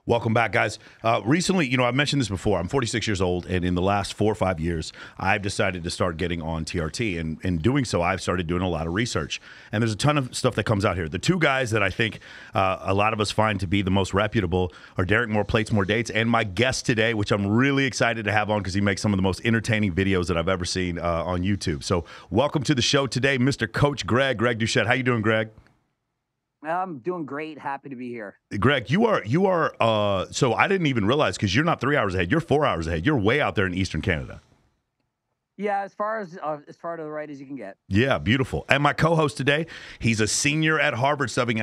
Welcome back, guys. Recently, I've mentioned this before. I'm 46 years old, and in the last 4 or 5 years, I've decided to start getting on TRT. And in doing so, I've started doing a lot of research. And there's a ton of stuff that comes out here. The two guys that I think a lot of us find to be the most reputable are Derek More Plates, More Dates, and my guest today, which I'm really excited to have on because he makes some of the most entertaining videos that I've ever seen on YouTube. So welcome to the show today, Mr. Coach Greg Doucette. How you doing, Greg? I'm doing great. Happy to be here. Greg, you are. So I didn't even realize because you're not 3 hours ahead. You're 4 hours ahead. You're way out there in Eastern Canada. Yeah, as far to the right as you can get. Yeah, beautiful. And my co-host today, he's a senior at Harvard studying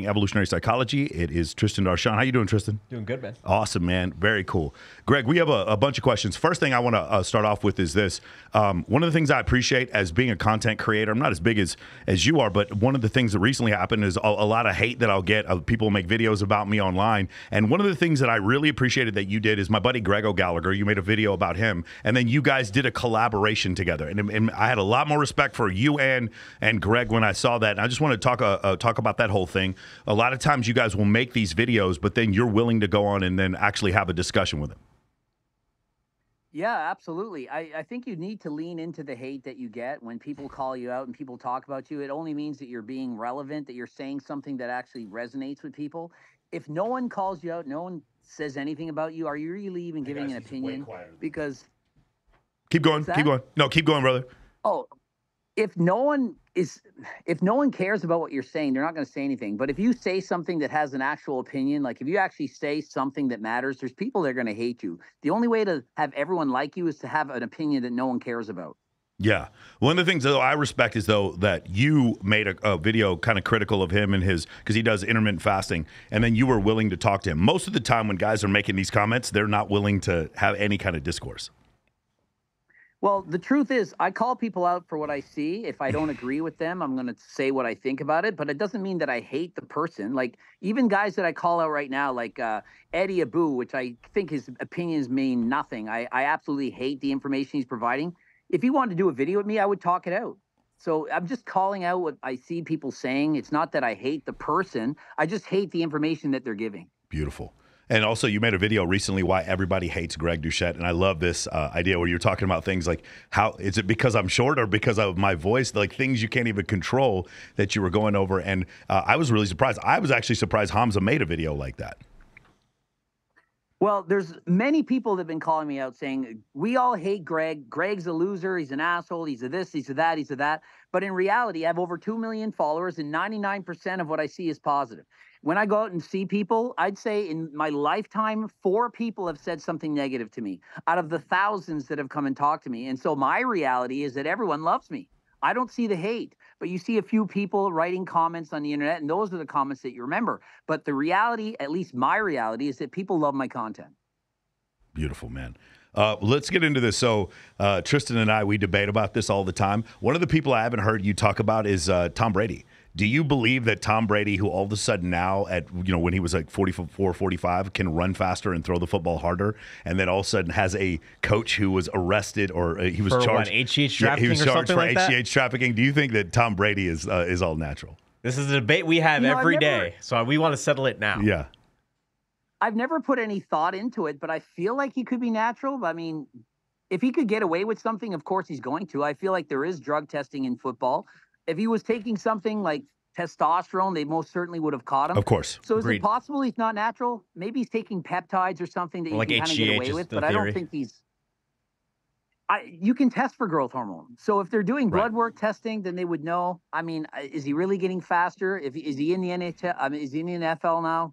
evolutionary psychology. It is Tristan Darshon. How you doing, Tristan? Doing good, man. Awesome, man. Very cool. Greg, we have a bunch of questions. First thing I want to start off with is this. One of the things I appreciate as being a content creator, I'm not as big as you are, but one of the things that recently happened is a lot of hate that I'll get of people make videos about me online. And one of the things that I really appreciated that you did is my buddy Greg O'Gallagher, you made a video about him, and then you guys did a collaboration together. And I had a lot more respect for you and Greg when I saw that. And I just want to talk about that whole thing. A lot of times you guys will make these videos, but then you're willing to go on and then actually have a discussion with them. Yeah, absolutely. I think you need to lean into the hate that you get when people call you out and people talk about you. It only means that you're being relevant, that you're saying something that actually resonates with people. If no one calls you out, no one says anything about you, are you really even giving an opinion? Because keep going. No, keep going, brother. Oh, if no one cares about what you're saying, they're not going to say anything. But if you say something that has an actual opinion, like if you actually say something that matters, there's people that are going to hate you. The only way to have everyone like you is to have an opinion that no one cares about. Yeah. One of the things though I respect is though that you made a video kind of critical of him and because he does intermittent fasting, and then you were willing to talk to him. Most of the time when guys are making these comments, they're not willing to have any kind of discourse. Well, the truth is, I call people out for what I see. If I don't agree with them, I'm going to say what I think about it. But it doesn't mean that I hate the person. Like, even guys that I call out right now, like Eddie Abu, which I think his opinions mean nothing. I absolutely hate the information he's providing. If he wanted to do a video with me, I would talk it out. So I'm just calling out what I see people saying. It's not that I hate the person. I just hate the information that they're giving. Beautiful. And also, you made a video recently why everybody hates Greg Doucette, and I love this idea where you're talking about things like how is it because I'm short or because of my voice, like things you can't even control that you were going over. And I was really surprised. I was actually surprised Hamza made a video like that. Well, there's many people that have been calling me out saying, we all hate Greg. Greg's a loser. He's an asshole. He's a this, he's a that, he's a that. But in reality, I have over 2 million followers, and 99% of what I see is positive. When I go out and see people, I'd say in my lifetime, 4 people have said something negative to me out of the thousands that have come and talked to me. And so my reality is that everyone loves me. I don't see the hate, but you see a few people writing comments on the internet, and those are the comments that you remember. But the reality, at least my reality, is that people love my content. Beautiful, man. Let's get into this. So Tristan and I, we debate about this all the time. One of the people I haven't heard you talk about is Tom Brady. Do you believe that Tom Brady, who all of a sudden now at, when he was like 44, 45, can run faster and throw the football harder, and then all of a sudden has a coach who was arrested or he was charged HGH trafficking he was charged for like HGH trafficking? Do you think that Tom Brady is all natural? This is a debate we have every day, so we want to settle it now. Yeah. I've never put any thought into it, but I feel like he could be natural. I mean, if he could get away with something, of course he's going to. I feel like there is drug testing in football. If he was taking something like testosterone, they most certainly would have caught him. Of course. So is it possible he's not natural? Maybe he's taking peptides or something that you can kind of get away with, but I don't think he's... you can test for growth hormone. So if they're doing blood work testing, then they would know. I mean, is he really getting faster? Is he in the NHL? I mean, is he in the NFL now?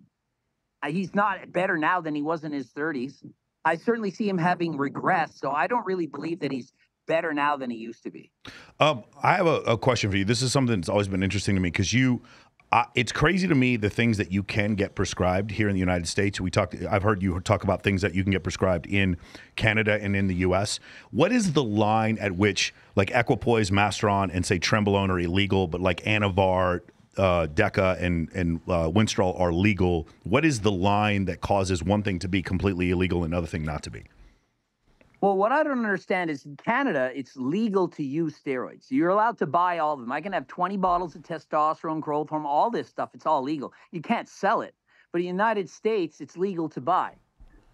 He's not better now than he was in his 30s. I certainly see him having regressed, so I don't really believe that he's better now than he used to be. I have a question for you. This is something that's always been interesting to me because it's crazy to me the things that you can get prescribed here in the United States. I've heard you talk about things that you can get prescribed in Canada and in the U.S. What is the line at which like Equipoise, Masteron, and say Trenbolone are illegal, but like Anavar, Deca, and Winstrol are legal? What is the line that causes one thing to be completely illegal and another thing not to be? Well, what I don't understand is in Canada, it's legal to use steroids. You're allowed to buy all of them. I can have 20 bottles of testosterone, growth hormone, all this stuff. It's all legal. You can't sell it. but in the United States, it's legal to buy.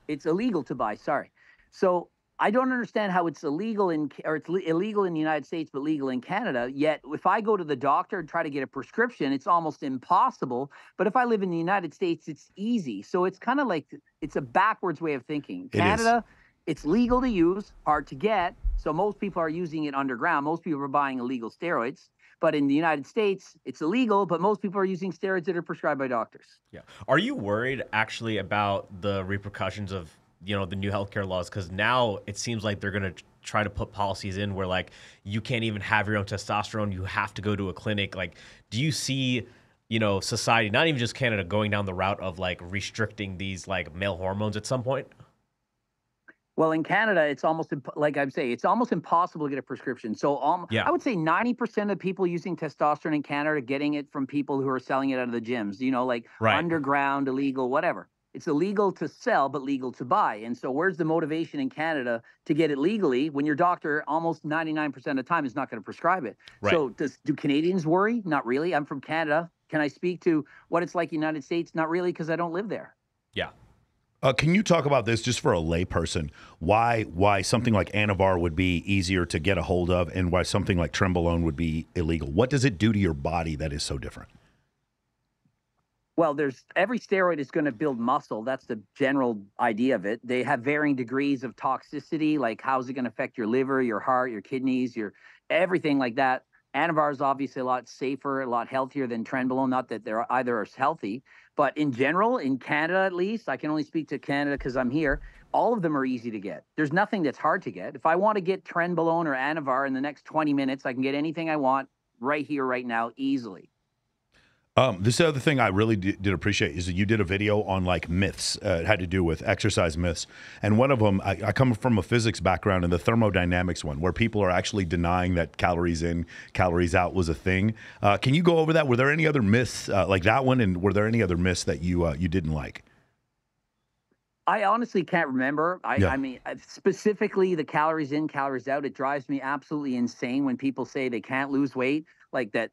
It's illegal to buy, sorry. So I don't understand how it's illegal illegal in the United States, but legal in Canada. Yet if I go to the doctor and try to get a prescription, it's almost impossible. But if I live in the United States, it's easy. So it's kind of like, it's a backwards way of thinking. Canada, it's legal to use, hard to get. So most people are using it underground. Most people are buying illegal steroids. But in the United States, it's illegal, but most people are using steroids that are prescribed by doctors. Yeah. Are you worried actually about the repercussions of, you know, the new healthcare laws? Because now it seems like they're going to try to put policies in where, like, you can't even have your own testosterone. You have to go to a clinic. Like, do you see, you know, society, not even just Canada, going down the route of like restricting these like male hormones at some point? Well, in Canada, it's almost like I say, it's almost impossible to get a prescription. So Yeah. I would say 90% of people using testosterone in Canada are getting it from people who are selling it out of the gyms, you know, like Right. underground, illegal, whatever. It's illegal to sell, but legal to buy. And so where's the motivation in Canada to get it legally when your doctor almost 99% of the time is not going to prescribe it? Right. So do Canadians worry? Not really. I'm from Canada. Can I speak to what it's like in the United States? Not really, because I don't live there. Yeah. Can you talk about this just for a layperson? Why something like Anavar would be easier to get a hold of, and why something like Trenbolone would be illegal? What does it do to your body that is so different? Well, every steroid is going to build muscle. That's the general idea of it. They have varying degrees of toxicity, like how's it going to affect your liver, your heart, your kidneys, your everything like that. Anavar is obviously a lot safer, a lot healthier than Trenbolone. Not that they're either as healthy, but in general, in Canada at least, I can only speak to Canada because I'm here. All of them are easy to get. There's nothing that's hard to get. If I want to get Trenbolone or Anavar in the next 20 minutes, I can get anything I want right here, right now, easily. This other thing I really did appreciate is that you did a video on like myths. It had to do with exercise myths. And one of them, I come from a physics background, and the thermodynamics one, where people are actually denying that calories in, calories out was a thing. Can you go over that? Were there any other myths like that one? And were there any other myths that you didn't like? I honestly can't remember. I mean, specifically the calories in, calories out, it drives me absolutely insane when people say they can't lose weight, like that.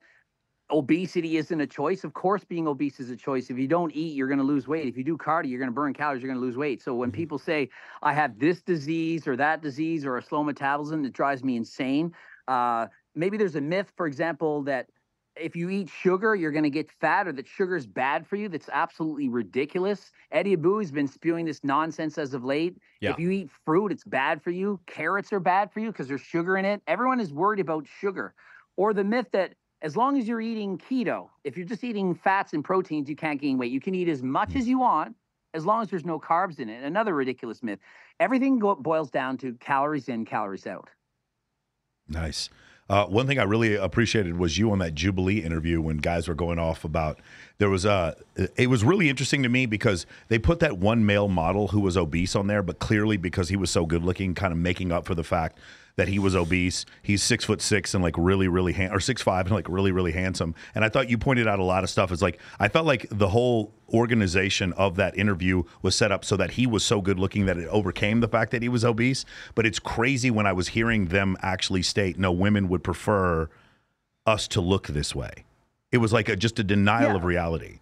Obesity isn't a choice. Of course, being obese is a choice. If you don't eat, you're going to lose weight. If you do cardio, you're going to burn calories. You're going to lose weight. So when people say I have this disease or that disease or a slow metabolism, it drives me insane. Maybe there's a myth, for example, that if you eat sugar, you're going to get fat, or that sugar is bad for you. That's absolutely ridiculous. Eddie Abu has been spewing this nonsense as of late. Yeah. If you eat fruit, it's bad for you. Carrots are bad for you because there's sugar in it. Everyone is worried about sugar. Or the myth that as long as you're eating keto, if you're just eating fats and proteins, you can't gain weight. You can eat as much as you want as long as there's no carbs in it. Another ridiculous myth. Everything boils down to calories in, calories out. Nice. One thing I really appreciated was you on that Jubilee interview when guys were going off about it was really interesting to me because they put that one male model who was obese on there, but clearly because he was so good looking, kind of making up for the fact that he was obese. He's 6'6" and like really, really or 6'5" and like really, really handsome. And I thought you pointed out a lot of stuff. It's like I felt like the whole organization of that interview was set up so that he was so good looking that it overcame the fact that he was obese. But it's crazy when I was hearing them actually state, no, women would prefer us to look this way. It was like just a denial of reality.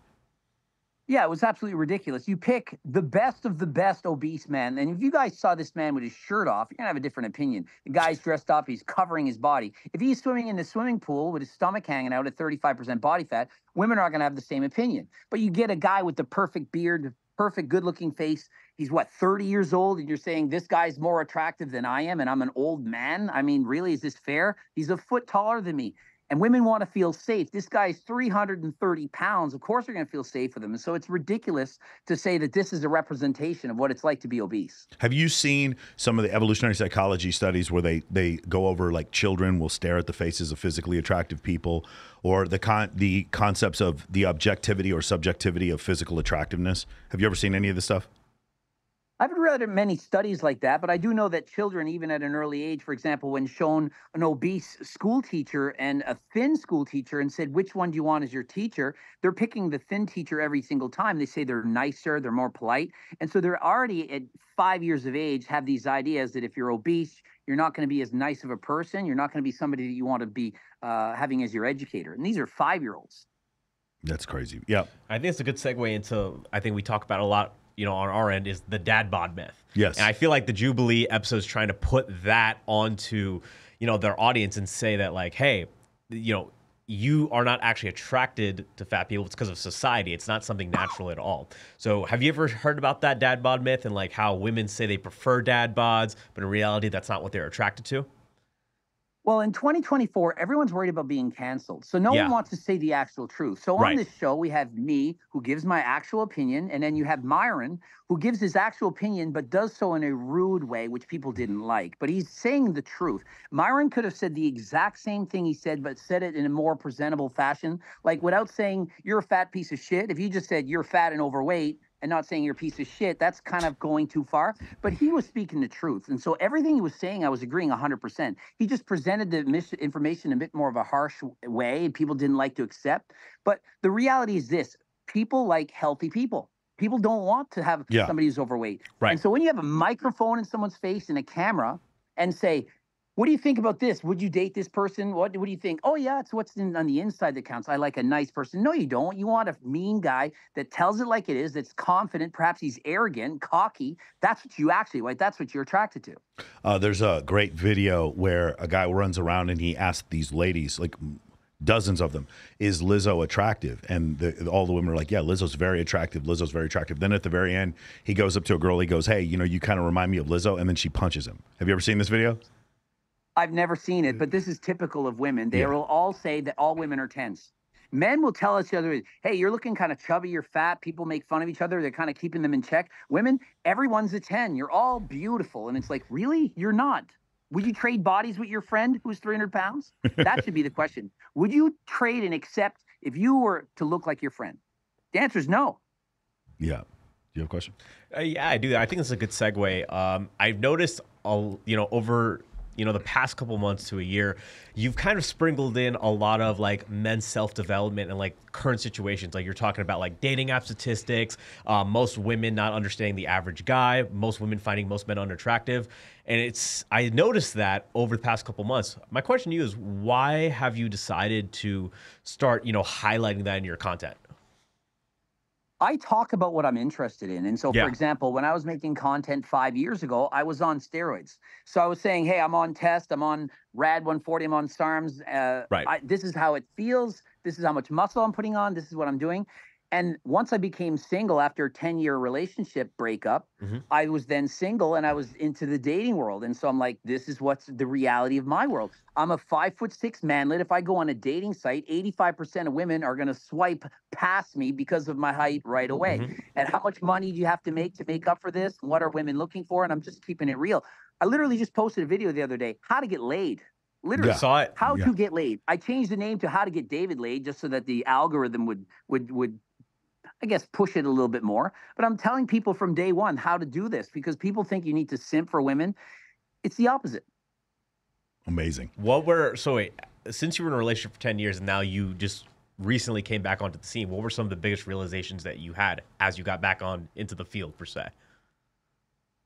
Yeah, it was absolutely ridiculous. You pick the best of the best obese men, and if you guys saw this man with his shirt off, you're going to have a different opinion. The guy's dressed up, he's covering his body. If he's swimming in the swimming pool with his stomach hanging out at 35% body fat, women aren't going to have the same opinion. But you get a guy with the perfect beard, perfect good-looking face. He's, 30 years old, and you're saying this guy's more attractive than I am, and I'm an old man? I mean, really, is this fair? He's a foot taller than me. And women want to feel safe. This guy's 330 pounds. Of course, they're going to feel safe with him. And so it's ridiculous to say that this is a representation of what it's like to be obese. Have you seen some of the evolutionary psychology studies where they go over like children will stare at the faces of physically attractive people, or the concepts of the objectivity or subjectivity of physical attractiveness? Have you ever seen any of this stuff? I haven't read many studies like that, but I do know that children, even at an early age, for example, when shown an obese school teacher and a thin school teacher and said, which one do you want as your teacher? They're picking the thin teacher every single time. They say they're nicer, they're more polite. And so they're already at 5 years of age have these ideas that if you're obese, you're not going to be as nice of a person. You're not going to be somebody that you want to be having as your educator. And these are 5-year-olds. That's crazy. Yeah. I think it's a good segue into, I think we talk about a lot, you know, on our end, is the dad bod myth. Yes. And I feel like the Jubilee episode is trying to put that onto, you know, their audience and say that, like, hey, you know, you are not actually attracted to fat people. It's because of society. It's not something natural at all. So have you ever heard about that dad bod myth and like how women say they prefer dad bods, but in reality, that's not what they're attracted to? Well, in 2024, everyone's worried about being canceled. So no one wants to say the actual truth. So on this show, we have me, who gives my actual opinion, and then you have Myron, who gives his actual opinion, but does so in a rude way, which people didn't like. But he's saying the truth. Myron could have said the exact same thing he said, but said it in a more presentable fashion, like without saying, you're a fat piece of shit. If you just said, you're fat and overweight, and not saying you're a piece of shit, that's kind of going too far. But he was speaking the truth. And so everything he was saying, I was agreeing 100%. He just presented the misinformation in a bit more of a harsh way, and people didn't like to accept. But the reality is this: people like healthy people. People don't want to have somebody who's overweight. Right. And so when you have a microphone in someone's face and a camera and say, what do you think about this? Would you date this person? What do you think? Oh, yeah, it's what's on the inside that counts. I like a nice person. No, you don't. You want a mean guy that tells it like it is, that's confident. Perhaps he's arrogant, cocky. That's what you actually like. That's what you're attracted to. There's a great video where a guy runs around and he asks these ladies, like dozens of them, is Lizzo attractive? And all the women are like, yeah, Lizzo's very attractive. Lizzo's very attractive. Then at the very end, he goes up to a girl. He goes, hey, you know, you kind of remind me of Lizzo. And then she punches him. Have you ever seen this video? I've never seen it, but this is typical of women. They will all say that all women are 10s. Men will tell each other, hey, you're looking kind of chubby, you're fat. People make fun of each other. They're kind of keeping them in check. Women, everyone's a 10. You're all beautiful. And it's like, really? You're not. Would you trade bodies with your friend who's 300 pounds? That should be the question. Would you trade and accept if you were to look like your friend? The answer is no. Yeah. Do you have a question? Yeah, I do. I think it's a good segue. I've noticed, over the past couple months to a year, you've kind of sprinkled in a lot of like men's self-development and like current situations. Like you're talking about like dating app statistics, most women not understanding the average guy, most women finding most men unattractive. And I noticed that over the past couple months. My question to you is, why have you decided to start, highlighting that in your content? I talk about what I'm interested in. And so, for example, when I was making content 5 years ago, I was on steroids. So I was saying, hey, I'm on test, I'm on RAD 140, I'm on SARMs. This is how it feels. This is how much muscle I'm putting on. This is what I'm doing. And once I became single after a 10-year relationship breakup, I was then single and I was into the dating world. And so I'm like, this is what's the reality of my world. I'm a 5'6" manlet. If I go on a dating site, 85% of women are going to swipe past me because of my height right away. And how much money do you have to make up for this? What are women looking for? And I'm just keeping it real. I literally just posted a video the other day, how to get laid. Literally, saw it. How to get laid. I changed the name to How to Get David Laid just so that the algorithm would I guess, push it a little bit more. But I'm telling people from day one how to do this because people think you need to simp for women. It's the opposite. Amazing. Since you were in a relationship for 10 years and now you just recently came back onto the scene, what were some of the biggest realizations that you had as you got back on into the field, per se?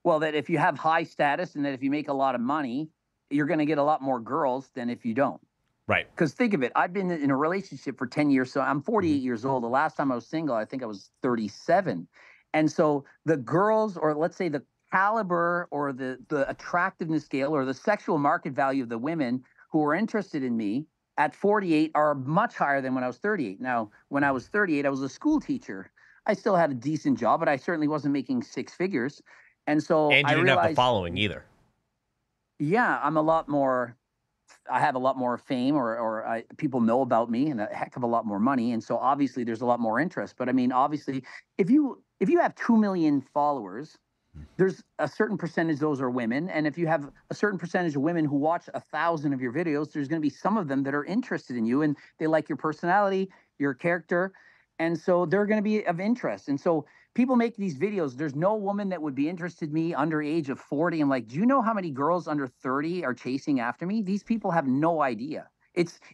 Well, that if you have high status and that if you make a lot of money, you're going to get a lot more girls than if you don't. Right. Because think of it. I've been in a relationship for 10 years. So I'm 48 years old. The last time I was single, I think I was 37. And so the girls, or let's say the caliber or the attractiveness scale or the sexual market value of the women who are interested in me at 48 are much higher than when I was 38. Now, when I was 38, I was a school teacher. I still had a decent job, but I certainly wasn't making six figures. And so you didn't have the following either. Yeah, I have a lot more fame or people know about me and a heck of a lot more money. And so obviously there's a lot more interest. But I mean, obviously, if you have 2 million followers, there's a certain percentage those are women. And if you have a certain percentage of women who watch 1,000 of your videos, there's going to be some of them that are interested in you and they like your personality, your character. And so they're going to be of interest. And so people make these videos. There's no woman that would be interested in me under age of 40. I'm like, do you know how many girls under 30 are chasing after me? These people have no idea.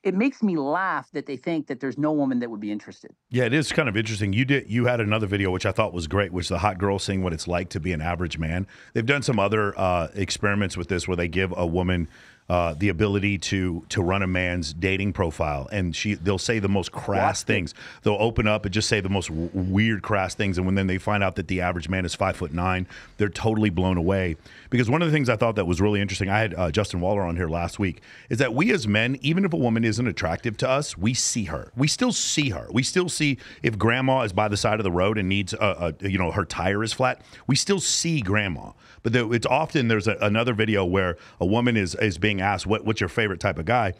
It makes me laugh that they think that there's no woman that would be interested. Yeah, it is kind of interesting. You had another video which I thought was great, which the hot girl seeing what it's like to be an average man. They've done some other experiments with this where they give a woman the ability to run a man's dating profile, and they'll say the most crass things. They'll open up and just say the most weird, crass things, and when then they find out that the average man is 5'9", they're totally blown away. Because one of the things I thought that was really interesting, I had Justin Waller on here last week, is that we as men, even if a woman isn't attractive to us, we see her. We still see her. We still see if grandma is by the side of the road and needs her tire is flat. We still see grandma. But it's often there's another video where a woman is being asked what's your favorite type of guy,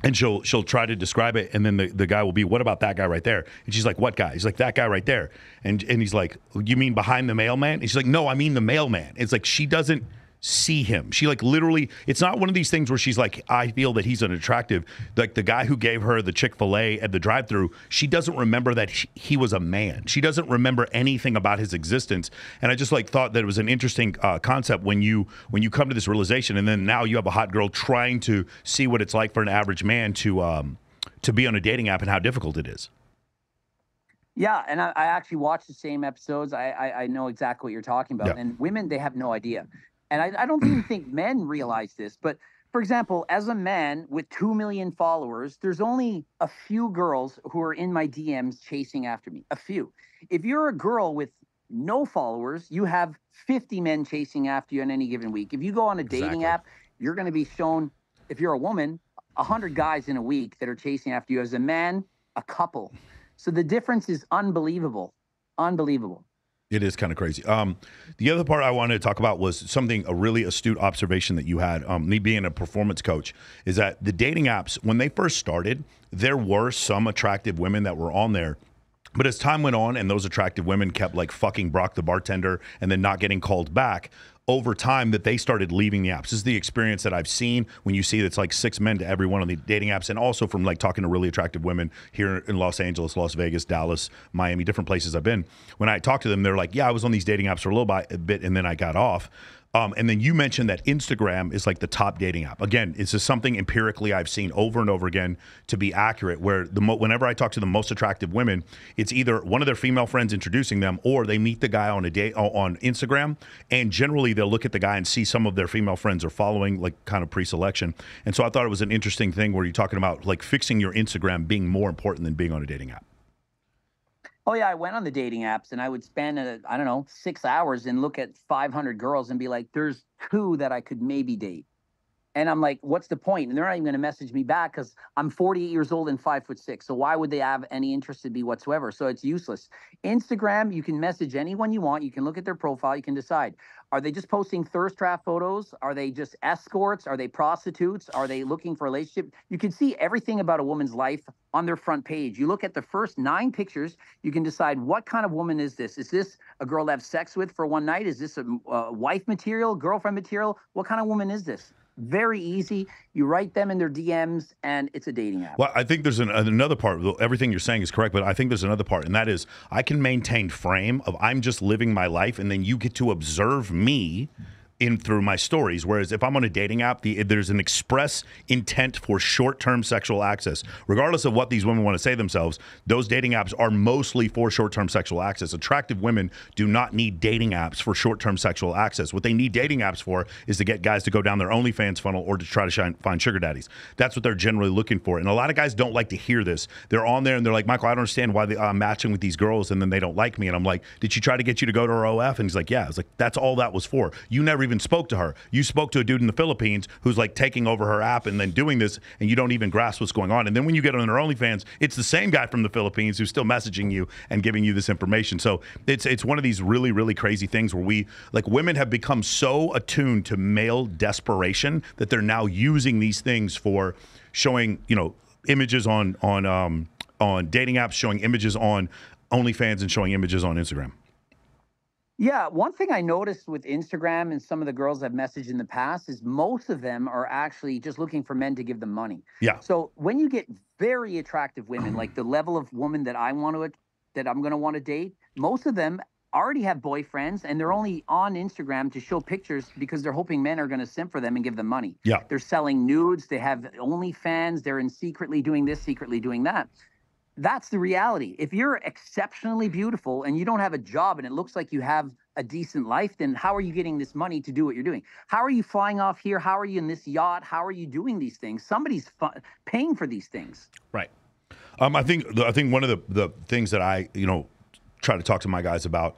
and she'll try to describe it, and then the guy will be, what about that guy right there? And she's like, what guy? He's like, that guy right there. And he's like, you mean behind the mailman? And she's like, no, I mean the mailman. It's like she doesn't see him. She like literally, it's not one of these things where she's like, I feel that he's unattractive. Like the guy who gave her the Chick-fil-A at the drive-thru, she doesn't remember that he was a man. She doesn't remember anything about his existence. And I just like thought that it was an interesting concept when you come to this realization, and then now you have a hot girl trying to see what it's like for an average man to be on a dating app and how difficult it is. Yeah, and I actually watched the same episodes. I know exactly what you're talking about. Yeah. And women, they have no idea. And I don't even think men realize this. But, for example, as a man with 2 million followers, there's only a few girls who are in my DMs chasing after me. A few. If you're a girl with no followers, you have 50 men chasing after you on any given week. If you go on a dating app, you're going to be shown, if you're a woman, 100 guys in a week that are chasing after you. As a man, a couple. So the difference is unbelievable. Unbelievable. It is kind of crazy. The other part I wanted to talk about was a really astute observation that you had, me being a performance coach, is that the dating apps, when they first started, there were some attractive women that were on there. But as time went on and those attractive women kept like fucking Brock the bartender and then not getting called back, over time that they started leaving the apps. This is the experience that I've seen when you see it's like 6 men to every one on the dating apps, and also from like talking to really attractive women here in Los Angeles, Las Vegas, Dallas, Miami, different places I've been. When I talk to them, they're like, yeah, I was on these dating apps for a little bit and then I got off. And then you mentioned that Instagram is like the top dating app. Again, it's just something empirically I've seen over and over again to be accurate, where whenever I talk to the most attractive women, it's either one of their female friends introducing them, or they meet the guy on a date on Instagram, and generally they'll look at the guy and see some of their female friends are following, like kind of pre-selection. And so I thought it was an interesting thing where you're talking about like fixing your Instagram being more important than being on a dating app. Oh, yeah, I went on the dating apps and I would spend, 6 hours and look at 500 girls and be like, there's 2 that I could maybe date. And I'm like, what's the point? And they're not even going to message me back because I'm 48 years old and 5'6". So why would they have any interest in me whatsoever? So it's useless. Instagram, you can message anyone you want. You can look at their profile. You can decide. Are they just posting thirst trap photos? Are they just escorts? Are they prostitutes? Are they looking for a relationship? You can see everything about a woman's life on their front page. You look at the first 9 pictures. You can decide, what kind of woman is this? Is this a girl to have sex with for one night? Is this a wife material, girlfriend material? What kind of woman is this? Very easy. You write them in their DMs, and it's a dating app. Well, I think there's another part. Everything you're saying is correct, but I think there's another part, and that is I can maintain frame of I'm just living my life, and then you get to observe me through my stories. Whereas if I'm on a dating app, there's an express intent for short-term sexual access. Regardless of what these women want to say themselves, those dating apps are mostly for short-term sexual access. Attractive women do not need dating apps for short-term sexual access. What they need dating apps for is to get guys to go down their OnlyFans funnel or to try to find sugar daddies. That's what they're generally looking for. And a lot of guys don't like to hear this. They're on there and they're like, Michael, I don't understand why I'm matching with these girls and then they don't like me. And I'm like, did she try to get you to go to her OF? And he's like, yeah. I was like, that's all that was for. You never even spoke to her. You spoke to a dude in the Philippines who's like taking over her app and then doing this, and you don't even grasp what's going on. And then when you get on her OnlyFans, it's the same guy from the Philippines who's still messaging you and giving you this information. So it's one of these really, really crazy things where women have become so attuned to male desperation that they're now using these things for showing, images on dating apps, showing images on OnlyFans, and showing images on Instagram. Yeah, one thing I noticed with Instagram and some of the girls I've messaged in the past is most of them are actually just looking for men to give them money. Yeah. So when you get very attractive women, like the level of woman that I'm going to want to date, most of them already have boyfriends and they're only on Instagram to show pictures because they're hoping men are going to simp for them and give them money. Yeah. They're selling nudes. They have OnlyFans. They're secretly doing this, secretly doing that. That's the reality. If you're exceptionally beautiful and you don't have a job and it looks like you have a decent life, then how are you getting this money to do what you're doing? How are you flying off here? How are you in this yacht? How are you doing these things? Somebody's paying for these things. Right. I think one of the things that I try to talk to my guys about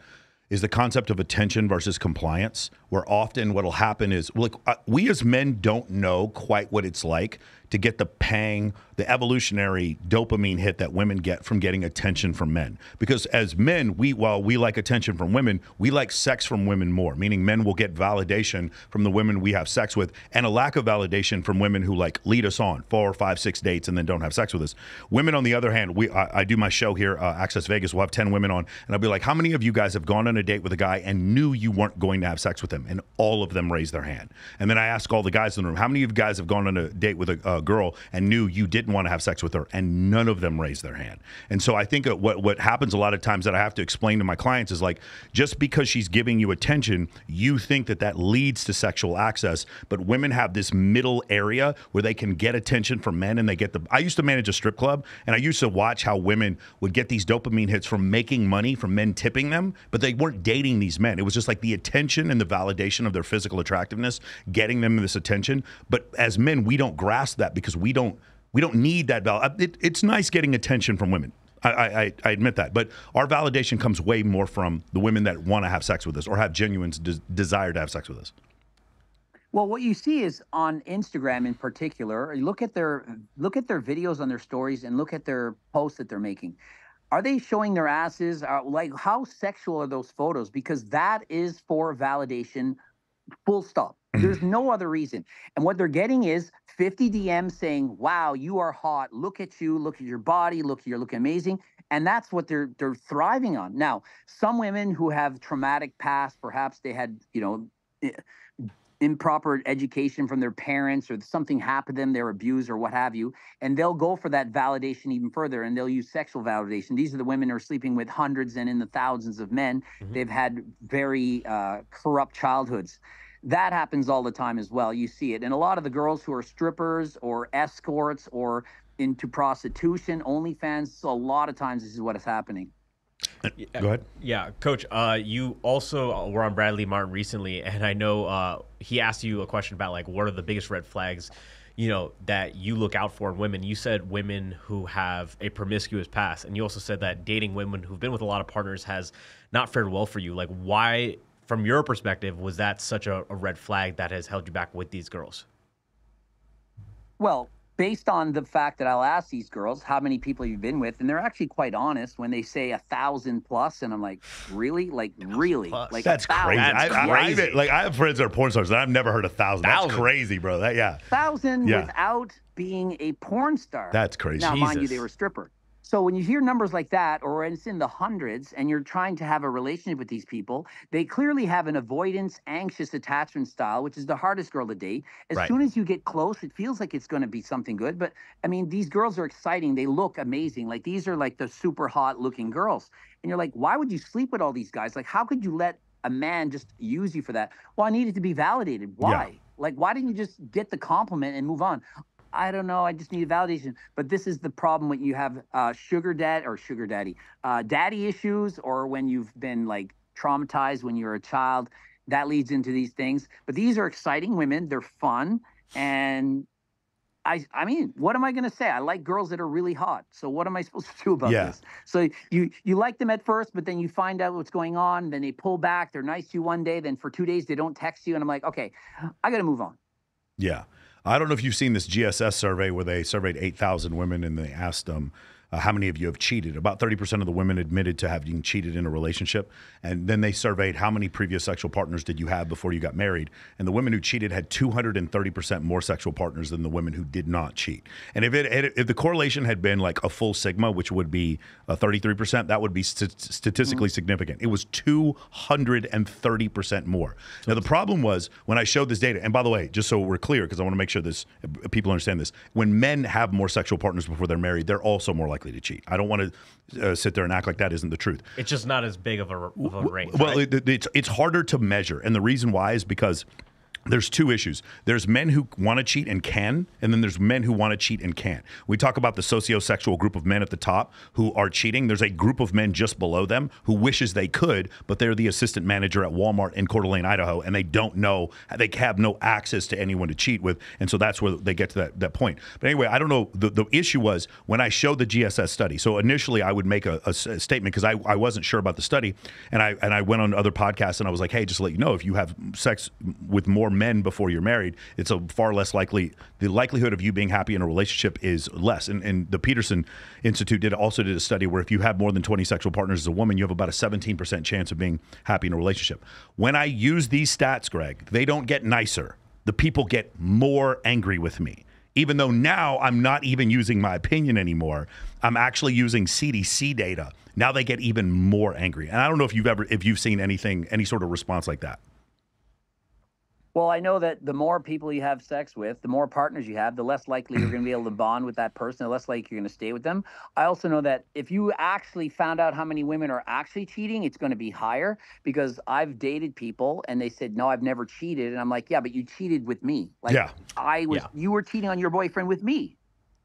is the concept of attention versus compliance, where often what'll happen is, look, we as men don't know quite what it's like to get the pang, the evolutionary dopamine hit that women get from getting attention from men. Because as men, while we like attention from women, we like sex from women more, meaning men will get validation from the women we have sex with, and a lack of validation from women who like lead us on 4, 5, 6 dates and then don't have sex with us. Women, on the other hand, I do my show here, Access Vegas, we'll have 10 women on, and I'll be like, how many of you guys have gone on a date with a guy and knew you weren't going to have sex with him? And all of them raise their hand. And then I ask all the guys in the room, how many of you guys have gone on a date with a girl and knew you didn't want to have sex with her? And none of them raised their hand. And so I think what happens a lot of times that I have to explain to my clients is like, just because she's giving you attention, you think that leads to sexual access. But women have this middle area where they can get attention from men, and I used to manage a strip club, and I used to watch how women would get these dopamine hits from making money from men tipping them, but they weren't dating these men. It was just like the attention and the validation of their physical attractiveness, getting them this attention. But as men, we don't grasp that because we don't need that it's nice getting attention from women. I admit that, but our validation comes way more from the women that want to have sex with us or have genuine desire to have sex with us. Well, what you see is on Instagram in particular, look at their videos on their stories and look at their posts that they're making. Are they showing their asses? Like, how sexual are those photos? Because that is for validation, full stop. There's no other reason. And what they're getting is 50 DMs saying, wow, you are hot. Look at you. Look at your body. Look, you're looking amazing. And that's what they're thriving on. Now, some women who have traumatic past, perhaps they had, improper education from their parents, or something happened to them, they're abused or what have you, and they'll go for that validation even further, and they'll use sexual validation. These are the women who are sleeping with hundreds and in the thousands of men. Mm-hmm. They've had very corrupt childhoods. That happens all the time as well. You see it. And a lot of the girls who are strippers or escorts or into prostitution, OnlyFans, so a lot of times this is what is happening. Go ahead. Yeah, Coach, you also were on Bradley Martin recently, and I know he asked you a question about, like, what are the biggest red flags, that you look out for in women. You said women who have a promiscuous past, and you also said that dating women who've been with a lot of partners has not fared well for you. Like, why, from your perspective, was that such a red flag that has held you back with these girls? Well, based on the fact that I'll ask these girls, how many people you've been with, and they're actually quite honest when they say 1,000 plus, and I'm like, really? Like, really? Like, that's crazy. I have friends that are porn stars, and I've never heard 1,000. That's crazy, bro. 1,000 without being a porn star. That's crazy. Now, mind you, they were a stripper. So when you hear numbers like that, or it's in the hundreds, and you're trying to have a relationship with these people, they clearly have an avoidance, anxious attachment style, which is the hardest girl to date. As soon as you get close, it feels like it's going to be something good. But I mean, these girls are exciting. They look amazing. Like, these are like the super hot looking girls. And you're like, why would you sleep with all these guys? Like, how could you let a man just use you for that? Well, I needed to be validated. Why? Yeah. Like, why didn't you just get the compliment and move on? I don't know. I just need validation. But this is the problem when you have daddy issues, or when you've been like traumatized when you're a child. That leads into these things. But these are exciting women. They're fun. And I mean, what am I going to say? I like girls that are really hot. So what am I supposed to do about this? So you like them at first, but then you find out what's going on. Then they pull back. They're nice to you one day. Then for 2 days, they don't text you. And I'm like, okay, I got to move on. Yeah. I don't know if you've seen this GSS survey where they surveyed 8,000 women, and they asked them, how many of you have cheated? About 30% of the women admitted to having cheated in a relationship. And then they surveyed how many previous sexual partners did you have before you got married? And the women who cheated had 230% more sexual partners than the women who did not cheat. And if the correlation had been like a full sigma, which would be 33%, that would be statistically significant. It was 230% more. Now, the problem was when I showed this data, and by the way, just so we're clear, because I want to make sure people understand this, when men have more sexual partners before they're married, they're also more likely to cheat. I don't want to sit there and act like that isn't the truth. It's just not as big of a range. Well, right? it's harder to measure, and the reason why is because there's two issues. There's men who want to cheat and can, and then there's men who want to cheat and can't. We talk about the sociosexual group of men at the top who are cheating. There's a group of men just below them who wishes they could, but they're the assistant manager at Walmart in Coeur d'Alene, Idaho, and they don't know, they have no access to anyone to cheat with, and so that's where they get to that point. But anyway, I don't know. The issue was when I showed the GSS study. So initially I would make a statement because I wasn't sure about the study, and I went on other podcasts and I was like, hey, just to let you know, if you have sex with more men before you're married, it's a far less likely, the likelihood of you being happy in a relationship is less. And the Peterson Institute also did a study where if you have more than 20 sexual partners as a woman, you have about a 17% chance of being happy in a relationship. When I use these stats, Greg, they don't get nicer. The people get more angry with me. Even though now I'm not even using my opinion anymore, I'm actually using CDC data. Now they get even more angry. And I don't know if you've seen any sort of response like that. Well, I know that the more people you have sex with, the more partners you have, the less likely you're going to be able to bond with that person, the less likely you're going to stay with them. I also know that if you actually found out how many women are actually cheating, it's going to be higher, because I've dated people and they said, no, I've never cheated. And I'm like, yeah, but you cheated with me. Like, yeah. You were cheating on your boyfriend with me.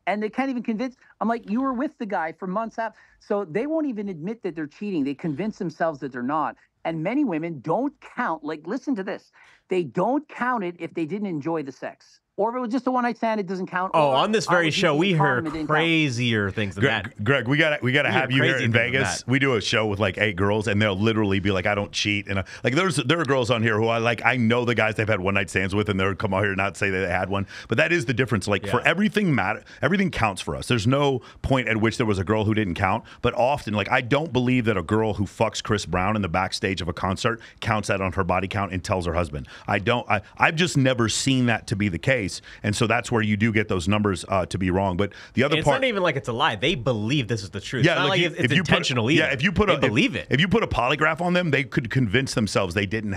And they can't even convince. I'm like, you were with the guy for months after. So they won't even admit that they're cheating. They convince themselves that they're not. And many women don't count. Like, listen to this. They don't count it if they didn't enjoy the sex. Or if it was just a one-night stand, it doesn't count. Oh, on this very show, we heard crazier things than that. Greg, we got to have you here in Vegas. We do a show with like 8 girls, and they'll literally be like, "I don't cheat," and like there are girls on here who I know the guys they've had one-night stands with, and they'll come out here and not say that they had one. But that is the difference. Like for everything counts for us. There's no point at which there was a girl who didn't count. But often, like I don't believe that a girl who fucks Chris Brown in the backstage of a concert counts that on her body count and tells her husband. I've just never seen that to be the case. And so that's where you do get those numbers to be wrong. But the other part, it's not even like it's a lie. They believe this is the truth. Yeah, it's not like it's intentional either. Yeah, if you put a polygraph on them, they could convince themselves they didn't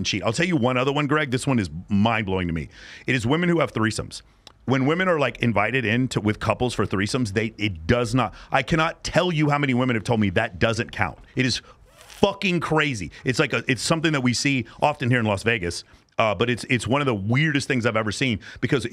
cheat. I'll tell you one other one, Greg. This one is mind blowing to me. It is women who have threesomes. When women are like invited in with couples for threesomes, it does not. I cannot tell you how many women have told me that doesn't count. It is fucking crazy. It's like it's something that we see often here in Las Vegas. But it's one of the weirdest things I've ever seen, because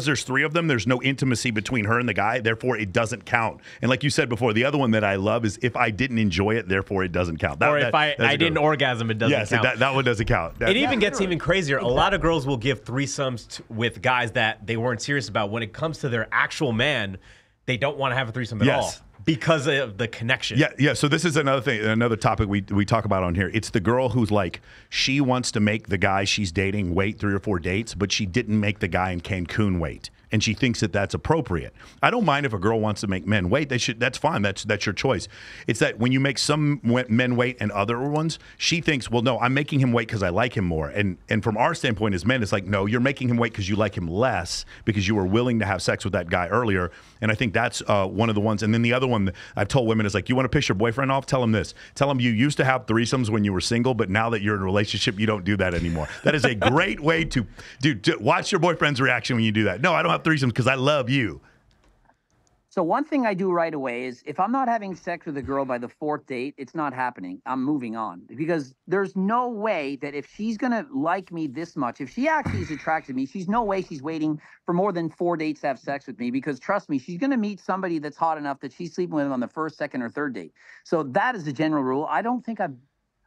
there's 3 of them, there's no intimacy between her and the guy, therefore it doesn't count. And like you said before, the other one that I love is if I didn't enjoy it, therefore it doesn't count. If I didn't orgasm, it doesn't count. Yes, that one doesn't count. It even gets even crazier. Exactly. A lot of girls will give threesomes with guys that they weren't serious about. When it comes to their actual man, they don't want to have a threesome at all. Because of the connection. Yeah. So this is another topic we talk about on here. It's the girl who's like, she wants to make the guy she's dating wait 3 or 4 dates, but she didn't make the guy in Cancun wait. And she thinks that that's appropriate. I don't mind if a girl wants to make men wait. That's fine. That's your choice. It's that when you make some men wait and other ones, she thinks, well, no, I'm making him wait because I like him more. And from our standpoint as men, it's like, no, you're making him wait because you like him less, because you were willing to have sex with that guy earlier. And I think that's one of the ones. And then the other one that I've told women is like, you want to piss your boyfriend off? Tell him this. Tell him you used to have threesomes when you were single, but now that you're in a relationship, you don't do that anymore. That is a great way to watch your boyfriend's reaction when you do that. No, I don't have threesomes because I love you. So one thing I do right away is if I'm not having sex with a girl by the 4th date, it's not happening. I'm moving on, because there's no way that if she's going to like me this much, if she actually is attracted to me, she's no way she's waiting for more than 4 dates to have sex with me, because trust me, she's going to meet somebody that's hot enough that she's sleeping with him on the 1st, 2nd, or 3rd date. So that is the general rule. I don't think I've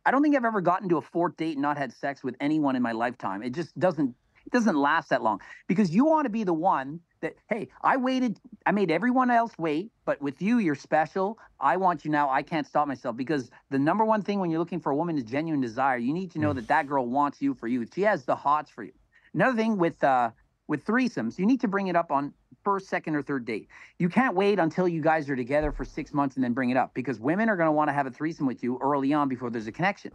ever gotten to a 4th date and not had sex with anyone in my lifetime. It just doesn't last that long, because you want to be the one that, hey, I made everyone else wait, but with you, you're special. I want you now. I can't stop myself, because the number one thing when you're looking for a woman is genuine desire. You need to know that girl wants you for you. She has the hots for you. Another thing with threesomes, you need to bring it up on 1st, 2nd, or 3rd date. You can't wait until you guys are together for 6 months and then bring it up, because women are going to want to have a threesome with you early on before there's a connection.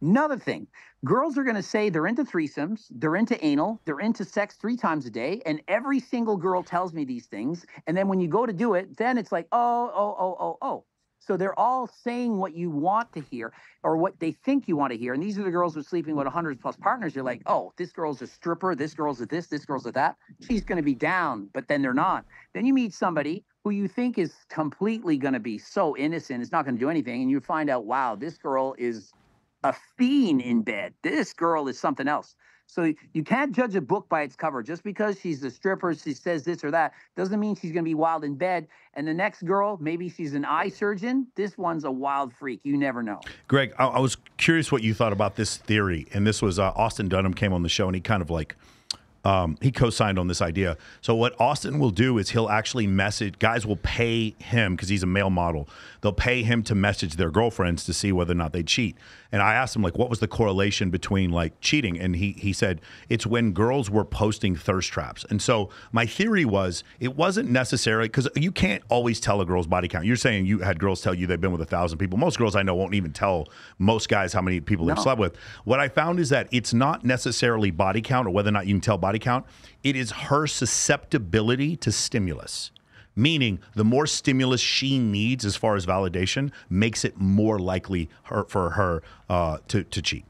Another thing, girls are going to say they're into threesomes, they're into anal, they're into sex 3 times a day, and every single girl tells me these things. And then when you go to do it, then it's like, oh. So they're all saying what you want to hear, or what they think you want to hear. And these are the girls who are sleeping with 100+ partners. You're like, oh, this girl's a stripper, this girl's a this girl's a that. She's going to be down, but then they're not. Then you meet somebody who you think is completely going to be so innocent, it's not going to do anything, and you find out, wow, this girl is a fiend in bed. This girl is something else. So you can't judge a book by its cover. Just because she's a stripper, she says this or that, doesn't mean she's going to be wild in bed. And the next girl, maybe she's an eye surgeon. This one's a wild freak. You never know. Greg, I was curious what you thought about this theory. And this was Austin Dunham came on the show, and he kind of like, he co-signed on this idea. So what Austin will do is he'll actually message, guys will pay him because he's a male model. They'll pay him to message their girlfriends to see whether or not they cheat. And I asked him, like, what was the correlation between like cheating? And he said it's when girls were posting thirst traps. And so my theory was it wasn't necessarily, because you can't always tell a girl's body count. You're saying you had girls tell you they've been with 1,000 people. Most girls I know won't even tell most guys how many people they've slept with. What I found is that it's not necessarily body count or whether or not you can tell body count. It is her susceptibility to stimulus. Meaning, the more stimulus she needs as far as validation makes it more likely for her to cheat.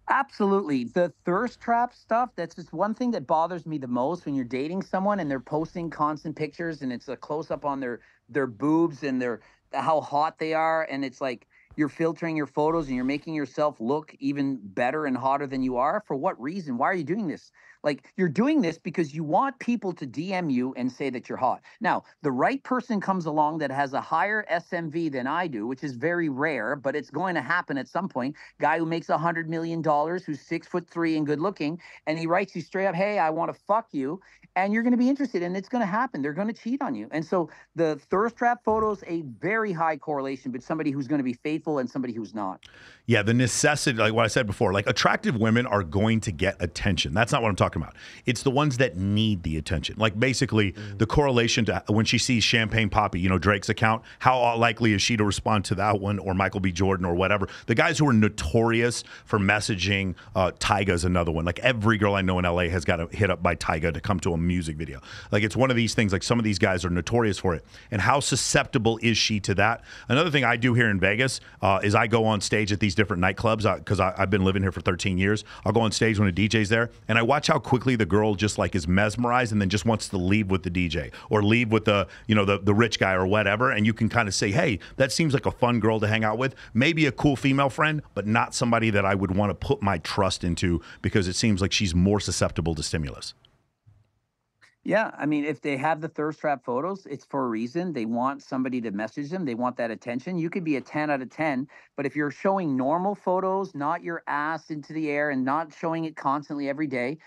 Absolutely. The thirst trap stuff, that's just one thing that bothers me the most when you're dating someone and they're posting constant pictures and it's a close-up on their boobs and how hot they are. And it's like you're filtering your photos and you're making yourself look even better and hotter than you are. For what reason? Why are you doing this? Like, you're doing this because you want people to DM you and say that you're hot. Now, the right person comes along that has a higher SMV than I do, which is very rare, but it's going to happen at some point. Guy who makes $100 million, who's 6'3" and good looking, and he writes you straight up, hey, I want to fuck you. And you're going to be interested, and it's going to happen. They're going to cheat on you. And so the thirst trap photos, a very high correlation between somebody who's going to be faithful and somebody who's not. Yeah, the necessity, like what I said before, like attractive women are going to get attention. That's not what I'm talking about. It's the ones that need the attention. Like basically the correlation to when she sees Champagne Poppy, Drake's account, how likely is she to respond to that one or Michael B. Jordan or whatever? The guys who are notorious for messaging, Tyga's another one. Like every girl I know in LA has got hit up by Tyga to come to a music video. Like it's one of these things, like some of these guys are notorious for it. And how susceptible is she to that? Another thing I do here in Vegas is I go on stage at these different nightclubs because I've been living here for 13 years. I'll go on stage when a DJ's there and I watch how quickly the girl just like is mesmerized and then just wants to leave with the DJ or leave with the rich guy or whatever. And you can kind of say, hey, that seems like a fun girl to hang out with. Maybe a cool female friend, but not somebody that I would want to put my trust into because it seems like she's more susceptible to stimulus. Yeah, I mean, if they have the thirst trap photos, it's for a reason. They want somebody to message them. They want that attention. You could be a 10 out of 10, but if you're showing normal photos, not your ass into the air and not showing it constantly every day,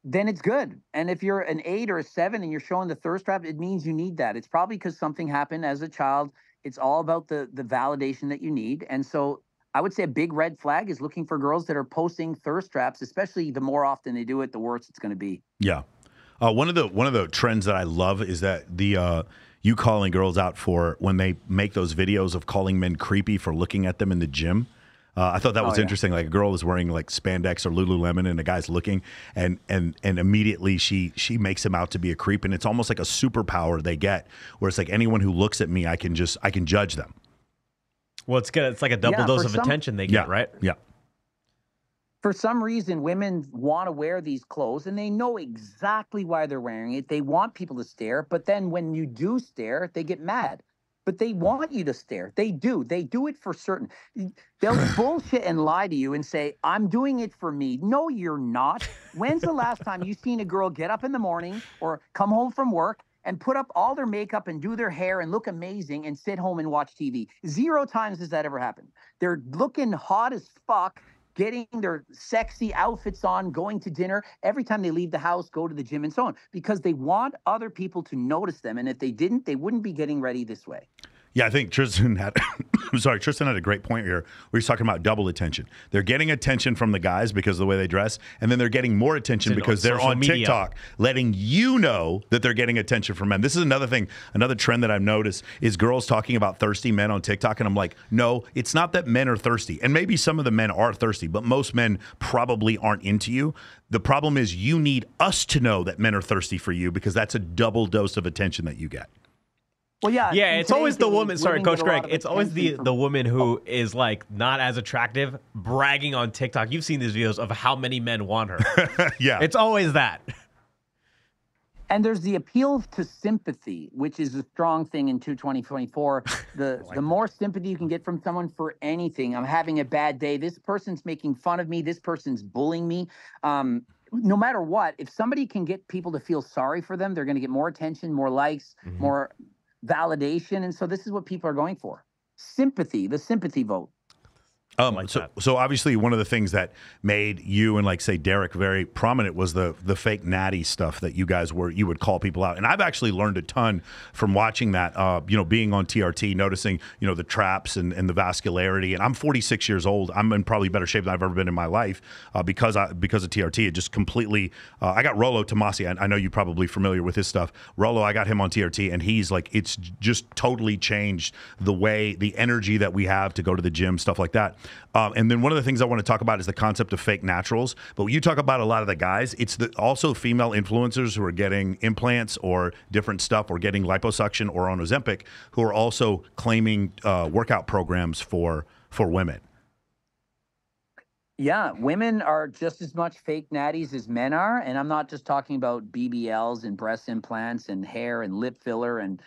then it's good. And if you're an 8 or a 7 and you're showing the thirst trap, it means you need that. It's probably because something happened as a child. It's all about the validation that you need. And so I would say a big red flag is looking for girls that are posting thirst traps, especially the more often they do it, the worse it's going to be. Yeah. One of the trends that I love is that you calling girls out for when they make those videos of calling men creepy for looking at them in the gym. I thought that was interesting. Like a girl is wearing like spandex or Lululemon and a guy's looking and immediately she makes him out to be a creep. And it's almost like a superpower they get where it's like anyone who looks at me, I can judge them. Well, it's good. It's like a double dose of attention they get, right? Yeah. For some reason, women want to wear these clothes and they know exactly why they're wearing it. They want people to stare, but then when you do stare, they get mad. But they want you to stare. They do. They do it for certain. They'll bullshit and lie to you and say, I'm doing it for me. No, you're not. When's the last time you've seen a girl get up in the morning or come home from work and put up all their makeup and do their hair and look amazing and sit home and watch TV? 0 times has that ever happened. They're looking hot as fuck, getting their sexy outfits on, going to dinner, every time they leave the house, go to the gym and so on, because they want other people to notice them. And if they didn't, they wouldn't be getting ready this way. Yeah, I think Tristan had Tristan had a great point here where he's talking about double attention. They're getting attention from the guys because of the way they dress, and then they're getting more attention because they're on TikTok letting you know that they're getting attention from men. This is another thing, another trend that I've noticed is girls talking about thirsty men on TikTok, and I'm like, no, it's not that men are thirsty. And maybe some of the men are thirsty, but most men probably aren't into you. The problem is you need us to know that men are thirsty for you because that's a double dose of attention that you get. Well, yeah. It's always the woman. Sorry, Coach Greg. It's always the woman who is like not as attractive, bragging on TikTok. You've seen these videos of how many men want her. Yeah. It's always that. And there's the appeal to sympathy, which is a strong thing in 2024. The more sympathy you can get from someone for anything. I'm having a bad day. This person's making fun of me. This person's bullying me. No matter what, if somebody can get people to feel sorry for them, they're going to get more attention, more likes, more validation. And so this is what people are going for. Sympathy, the sympathy vote. So obviously one of the things that made you and like say Derek very prominent was the fake natty stuff that you would call people out. And I've actually learned a ton from watching that, being on TRT, noticing, the traps and the vascularity. And I'm 46 years old. I'm in probably better shape than I've ever been in my life because of TRT. It just completely, I got Rollo Tomasi. I know you're probably familiar with his stuff. Rollo, I got him on TRT and he's like, it's just totally changed the energy that we have to go to the gym, stuff like that. And then one of the things I want to talk about is the concept of fake naturals. But when you talk about a lot of the guys, it's also female influencers who are getting implants or different stuff or getting liposuction or on Ozempic who are also claiming workout programs for women. Yeah, women are just as much fake natties as men are. And I'm not just talking about BBLs and breast implants and hair and lip filler and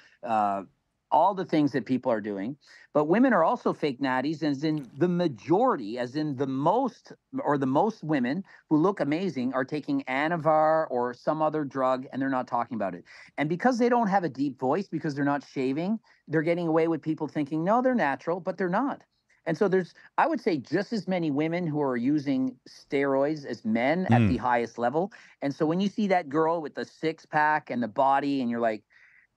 all the things that people are doing. But women are also fake natties, as in the majority, as in the most women who look amazing are taking Anavar or some other drug and they're not talking about it. And because they don't have a deep voice, because they're not shaving, they're getting away with people thinking, no, they're natural, but they're not. And so there's, I would say, just as many women who are using steroids as men at the highest level. And so when you see that girl with the six pack and the body and you're like,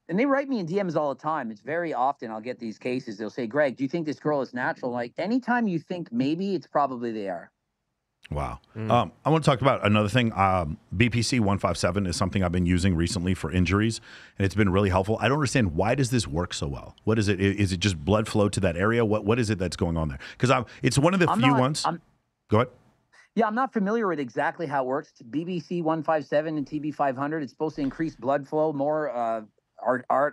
and they write me in DMs all the time. It's very often I'll get these cases. They'll say, Greg, do you think this girl is natural? Like anytime you think maybe, it's probably they are. Wow. I want to talk about another thing. BPC 157 is something I've been using recently for injuries, and it's been really helpful. I don't understand, why does this work so well? What is it? Is it just blood flow to that area? What is it that's going on there? Because it's one of the few ones. Go ahead. Yeah, I'm not familiar with exactly how it works. BBC 157 and TB 500. It's supposed to increase blood flow, more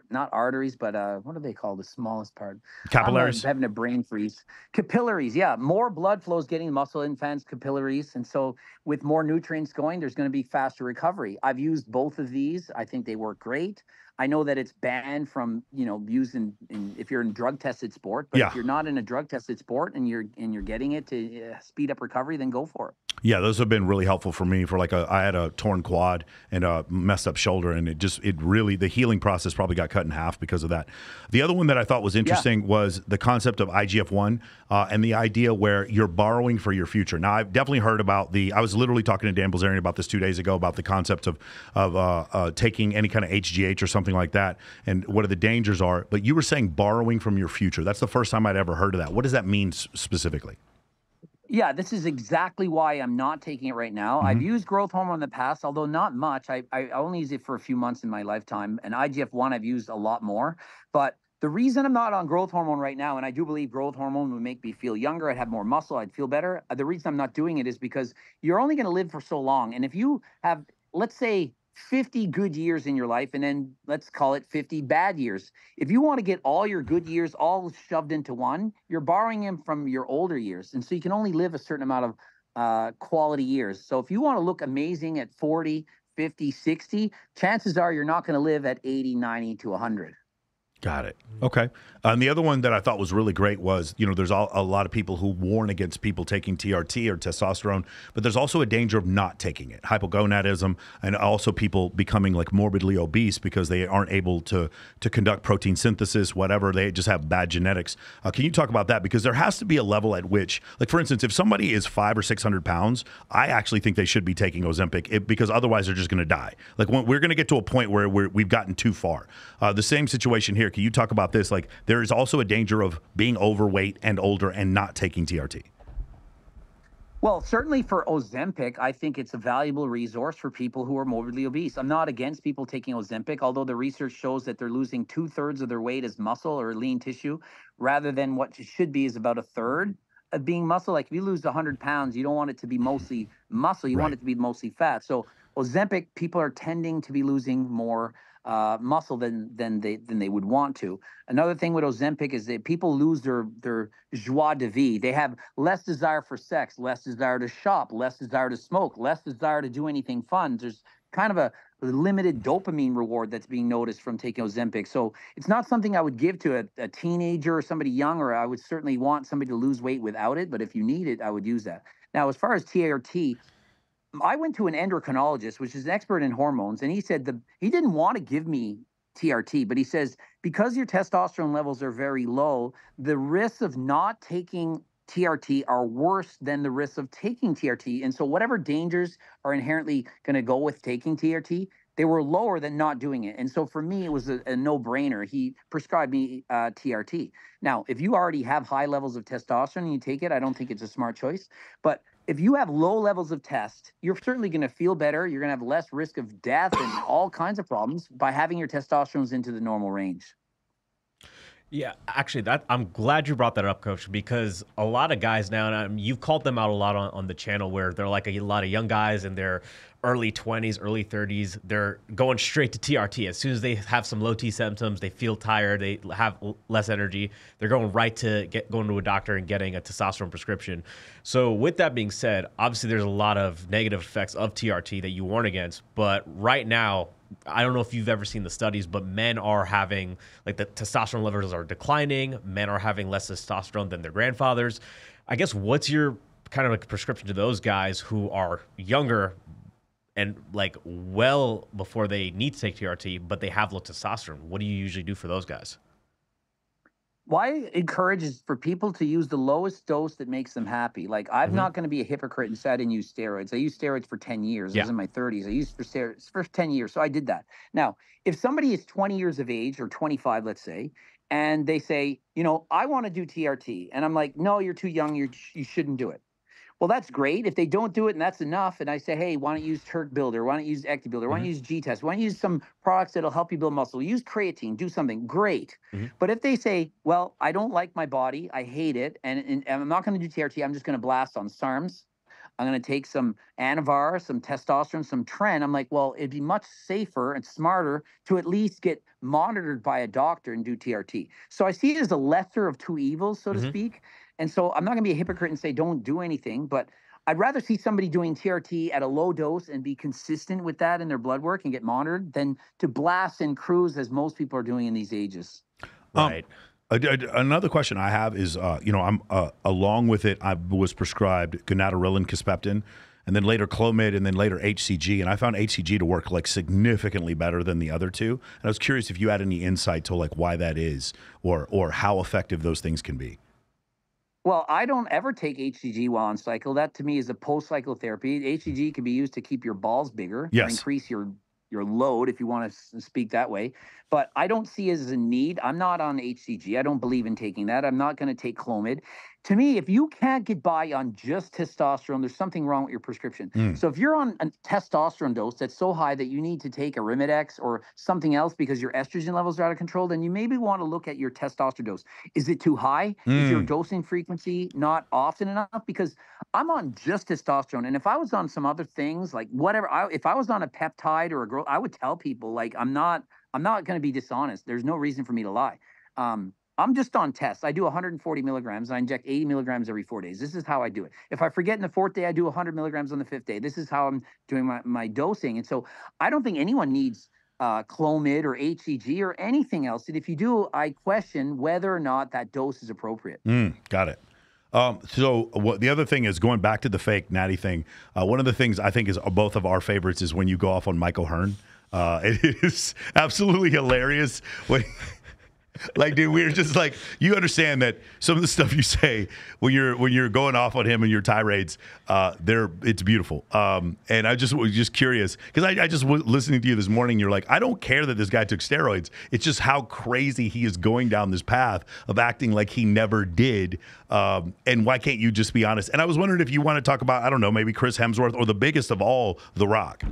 not arteries, but what do they call the smallest part? Capillaries. I'm having a brain freeze. Capillaries, yeah. More blood flow is getting muscle infants, capillaries. And so with more nutrients going, there's going to be faster recovery. I've used both of these. I think they work great. I know that it's banned from, using if you're in drug tested sport, but if you're not in a drug tested sport and you're getting it to speed up recovery, then go for it. Yeah, those have been really helpful for me. I had a torn quad and a messed up shoulder, and the healing process probably got cut in half because of that. The other one that I thought was interesting was the concept of IGF-1 and the idea where you're borrowing for your future. Now, I've definitely heard about I was literally talking to Dan Bilzerian about this 2 days ago about the concept of taking any kind of HGH or something like that and what the dangers are. But you were saying borrowing from your future. That's the first time I'd ever heard of that. What does that mean specifically? Yeah, this is exactly why I'm not taking it right now. I've used growth hormone in the past, although not much. I only used it for a few months in my lifetime. And IGF-1 I've used a lot more. But the reason I'm not on growth hormone right now, and I do believe growth hormone would make me feel younger, I'd have more muscle, I'd feel better. The reason I'm not doing it is because you're only going to live for so long. And if you have, let's say, 50 good years in your life, and then let's call it 50 bad years. If you want to get all your good years all shoved into one, you're borrowing them from your older years. And so you can only live a certain amount of quality years. So if you want to look amazing at 40, 50, 60, chances are you're not going to live at 80, 90 to 100. Got it. Okay. And the other one that I thought was really great was, there's a lot of people who warn against people taking TRT or testosterone, but there's also a danger of not taking it. Hypogonadism, and also people becoming like morbidly obese because they aren't able to conduct protein synthesis, whatever. They just have bad genetics. Can you talk about that? Because there has to be a level at which, like for instance, if somebody is 500 or 600 pounds, I actually think they should be taking Ozempic because otherwise they're just going to die. Like we're going to get to a point where we've gotten too far. The same situation here. Can you talk about this? Like there is also a danger of being overweight and older and not taking TRT. Well, certainly for Ozempic, I think it's a valuable resource for people who are morbidly obese. I'm not against people taking Ozempic, although the research shows that they're losing 2/3 of their weight as muscle or lean tissue, rather than what it should be is about a third of being muscle. Like if you lose 100 pounds, you don't want it to be mostly muscle. You want it to be mostly fat. So Ozempic, people are tending to be losing more muscle than they would want to. Another thing with Ozempic is that people lose their joie de vivre. They have less desire for sex, less desire to shop, less desire to smoke, less desire to do anything fun. There's kind of limited dopamine reward that's being noticed from taking Ozempic. So it's not something I would give to a teenager or somebody younger. I would certainly want somebody to lose weight without it, but if you need it, I would use that. Now, as far as TRT, I went to an endocrinologist, which is an expert in hormones, and he said he didn't want to give me TRT, but he says because your testosterone levels are very low, the risks of not taking TRT are worse than the risks of taking TRT. And so whatever dangers are inherently going to go with taking TRT, they were lower than not doing it. And so for me, it was a no-brainer. He prescribed me TRT. Now, if you already have high levels of testosterone and you take it, I don't think it's a smart choice. But if you have low levels of test, you're certainly going to feel better. You're going to have less risk of death and all kinds of problems by having your testosterone into the normal range. Yeah, actually, I'm glad you brought that up, Coach, because a lot of guys now, and you've called them out a lot on the channel, where they're like a lot of young guys in their early 20s, early 30s. They're going straight to TRT. As soon as they have some low T symptoms, they feel tired, they have less energy, they're going right to going to a doctor and getting a testosterone prescription. So with that being said, obviously there's a lot of negative effects of TRT that you warn against, but right now, I don't know if you've ever seen the studies, but men are having, like, the testosterone levels are declining. Men are having less testosterone than their grandfathers. I guess what's your kind of like prescription to those guys who are younger and like well before they need to take TRT, but they have low testosterone? What do you usually do for those guys? What I encourage is for people to use the lowest dose that makes them happy. Like, I'm not going to be a hypocrite and say I didn't use steroids. I used steroids for 10 years. I was in my 30s. I used for steroids for 10 years. So I did that. Now, if somebody is 20 years of age or 25, let's say, and they say, you know, I want to do TRT. And I'm like, no, you're too young. You shouldn't do it. Well, that's great. If they don't do it and that's enough, and I say, hey, why don't you use Turk Builder? Why don't you use Ecti Builder? Why don't you use G-Test? Why don't you use some products that'll help you build muscle? Use creatine, do something, great. But if they say, well, I don't like my body, I hate it, and I'm not going to do TRT, I'm just going to blast on SARMs, I'm going to take some Anavar, some testosterone, some Tren. I'm like, well, it'd be much safer and smarter to at least get monitored by a doctor and do TRT. So I see it as the lesser of two evils, so to speak. And so I'm not going to be a hypocrite and say don't do anything, but I'd rather see somebody doing TRT at a low dose and be consistent with that in their blood work and get monitored than to blast and cruise as most people are doing in these ages. Right. Another question I have is, you know, I'm along with it, I was prescribed gonadorelin, Kispeptin, and then later Clomid, and then later HCG, and I found HCG to work like significantly better than the other two. And I was curious if you had any insight to like why that is, or how effective those things can be. Well, I don't ever take HCG while on cycle. That to me is a post-cycle therapy. HCG can be used to keep your balls bigger, or increase your load, if you want to speak that way. But I don't see it as a need. I'm not on HCG. I don't believe in taking that. I'm not going to take Clomid. To me, if you can't get by on just testosterone, there's something wrong with your prescription. So if you're on a testosterone dose that's so high that you need to take Arimidex or something else because your estrogen levels are out of control, then you maybe want to look at your testosterone dose. Is it too high? Is your dosing frequency not often enough? Because I'm on just testosterone. And if I was on some other things, like whatever, if I was on a peptide or a growth, I would tell people, like, I'm not going to be dishonest. There's no reason for me to lie. I'm just on tests. I do 140 milligrams. And I inject 80 milligrams every 4 days. This is how I do it. If I forget in the fourth day, I do 100 milligrams on the fifth day. This is how I'm doing my dosing. And so I don't think anyone needs Clomid or HCG or anything else. And if you do, I question whether or not that dose is appropriate. Got it. So the other thing is, going back to the fake natty thing, one of the things I think is both of our favorites is when you go off on O Hearn. It is absolutely hilarious when like, dude, we're just like, you understand that some of the stuff you say when you're going off on him and your tirades, it's beautiful. And I just was just curious because I just was listening to you this morning. You're like, I don't care that this guy took steroids. It's just how crazy he is going down this path of acting like he never did. And why can't you just be honest? And I was wondering if you want to talk about, I don't know, maybe Chris Hemsworth or the biggest of all, The Rock.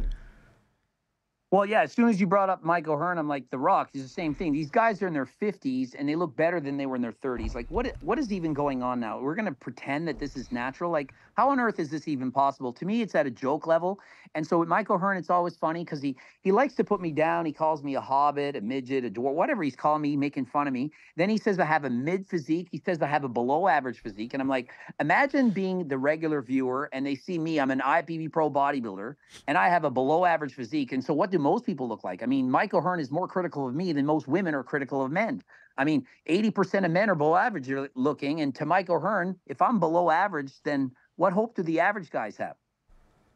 Well, yeah, as soon as you brought up O Hearn, I'm like, The Rock is the same thing. These guys are in their 50s and they look better than they were in their 30s. Like, what is even going on now? We're going to pretend that this is natural? Like, How on earth is this even possible? To me, it's at a joke level. And so with Mike O'Hearn, it's always funny because he likes to put me down. He calls me a hobbit, a midget, a dwarf, whatever he's calling me, making fun of me. Then he says I have a mid physique. He says I have a below average physique. And I'm like, imagine being the regular viewer and they see me, I'm an IFBB pro bodybuilder, and I have a below average physique. And so what do most people look like? I mean, Mike O'Hearn is more critical of me than most women are critical of men. I mean, 80% of men are below average looking. And to Mike O'Hearn, if I'm below average, then what hope do the average guys have?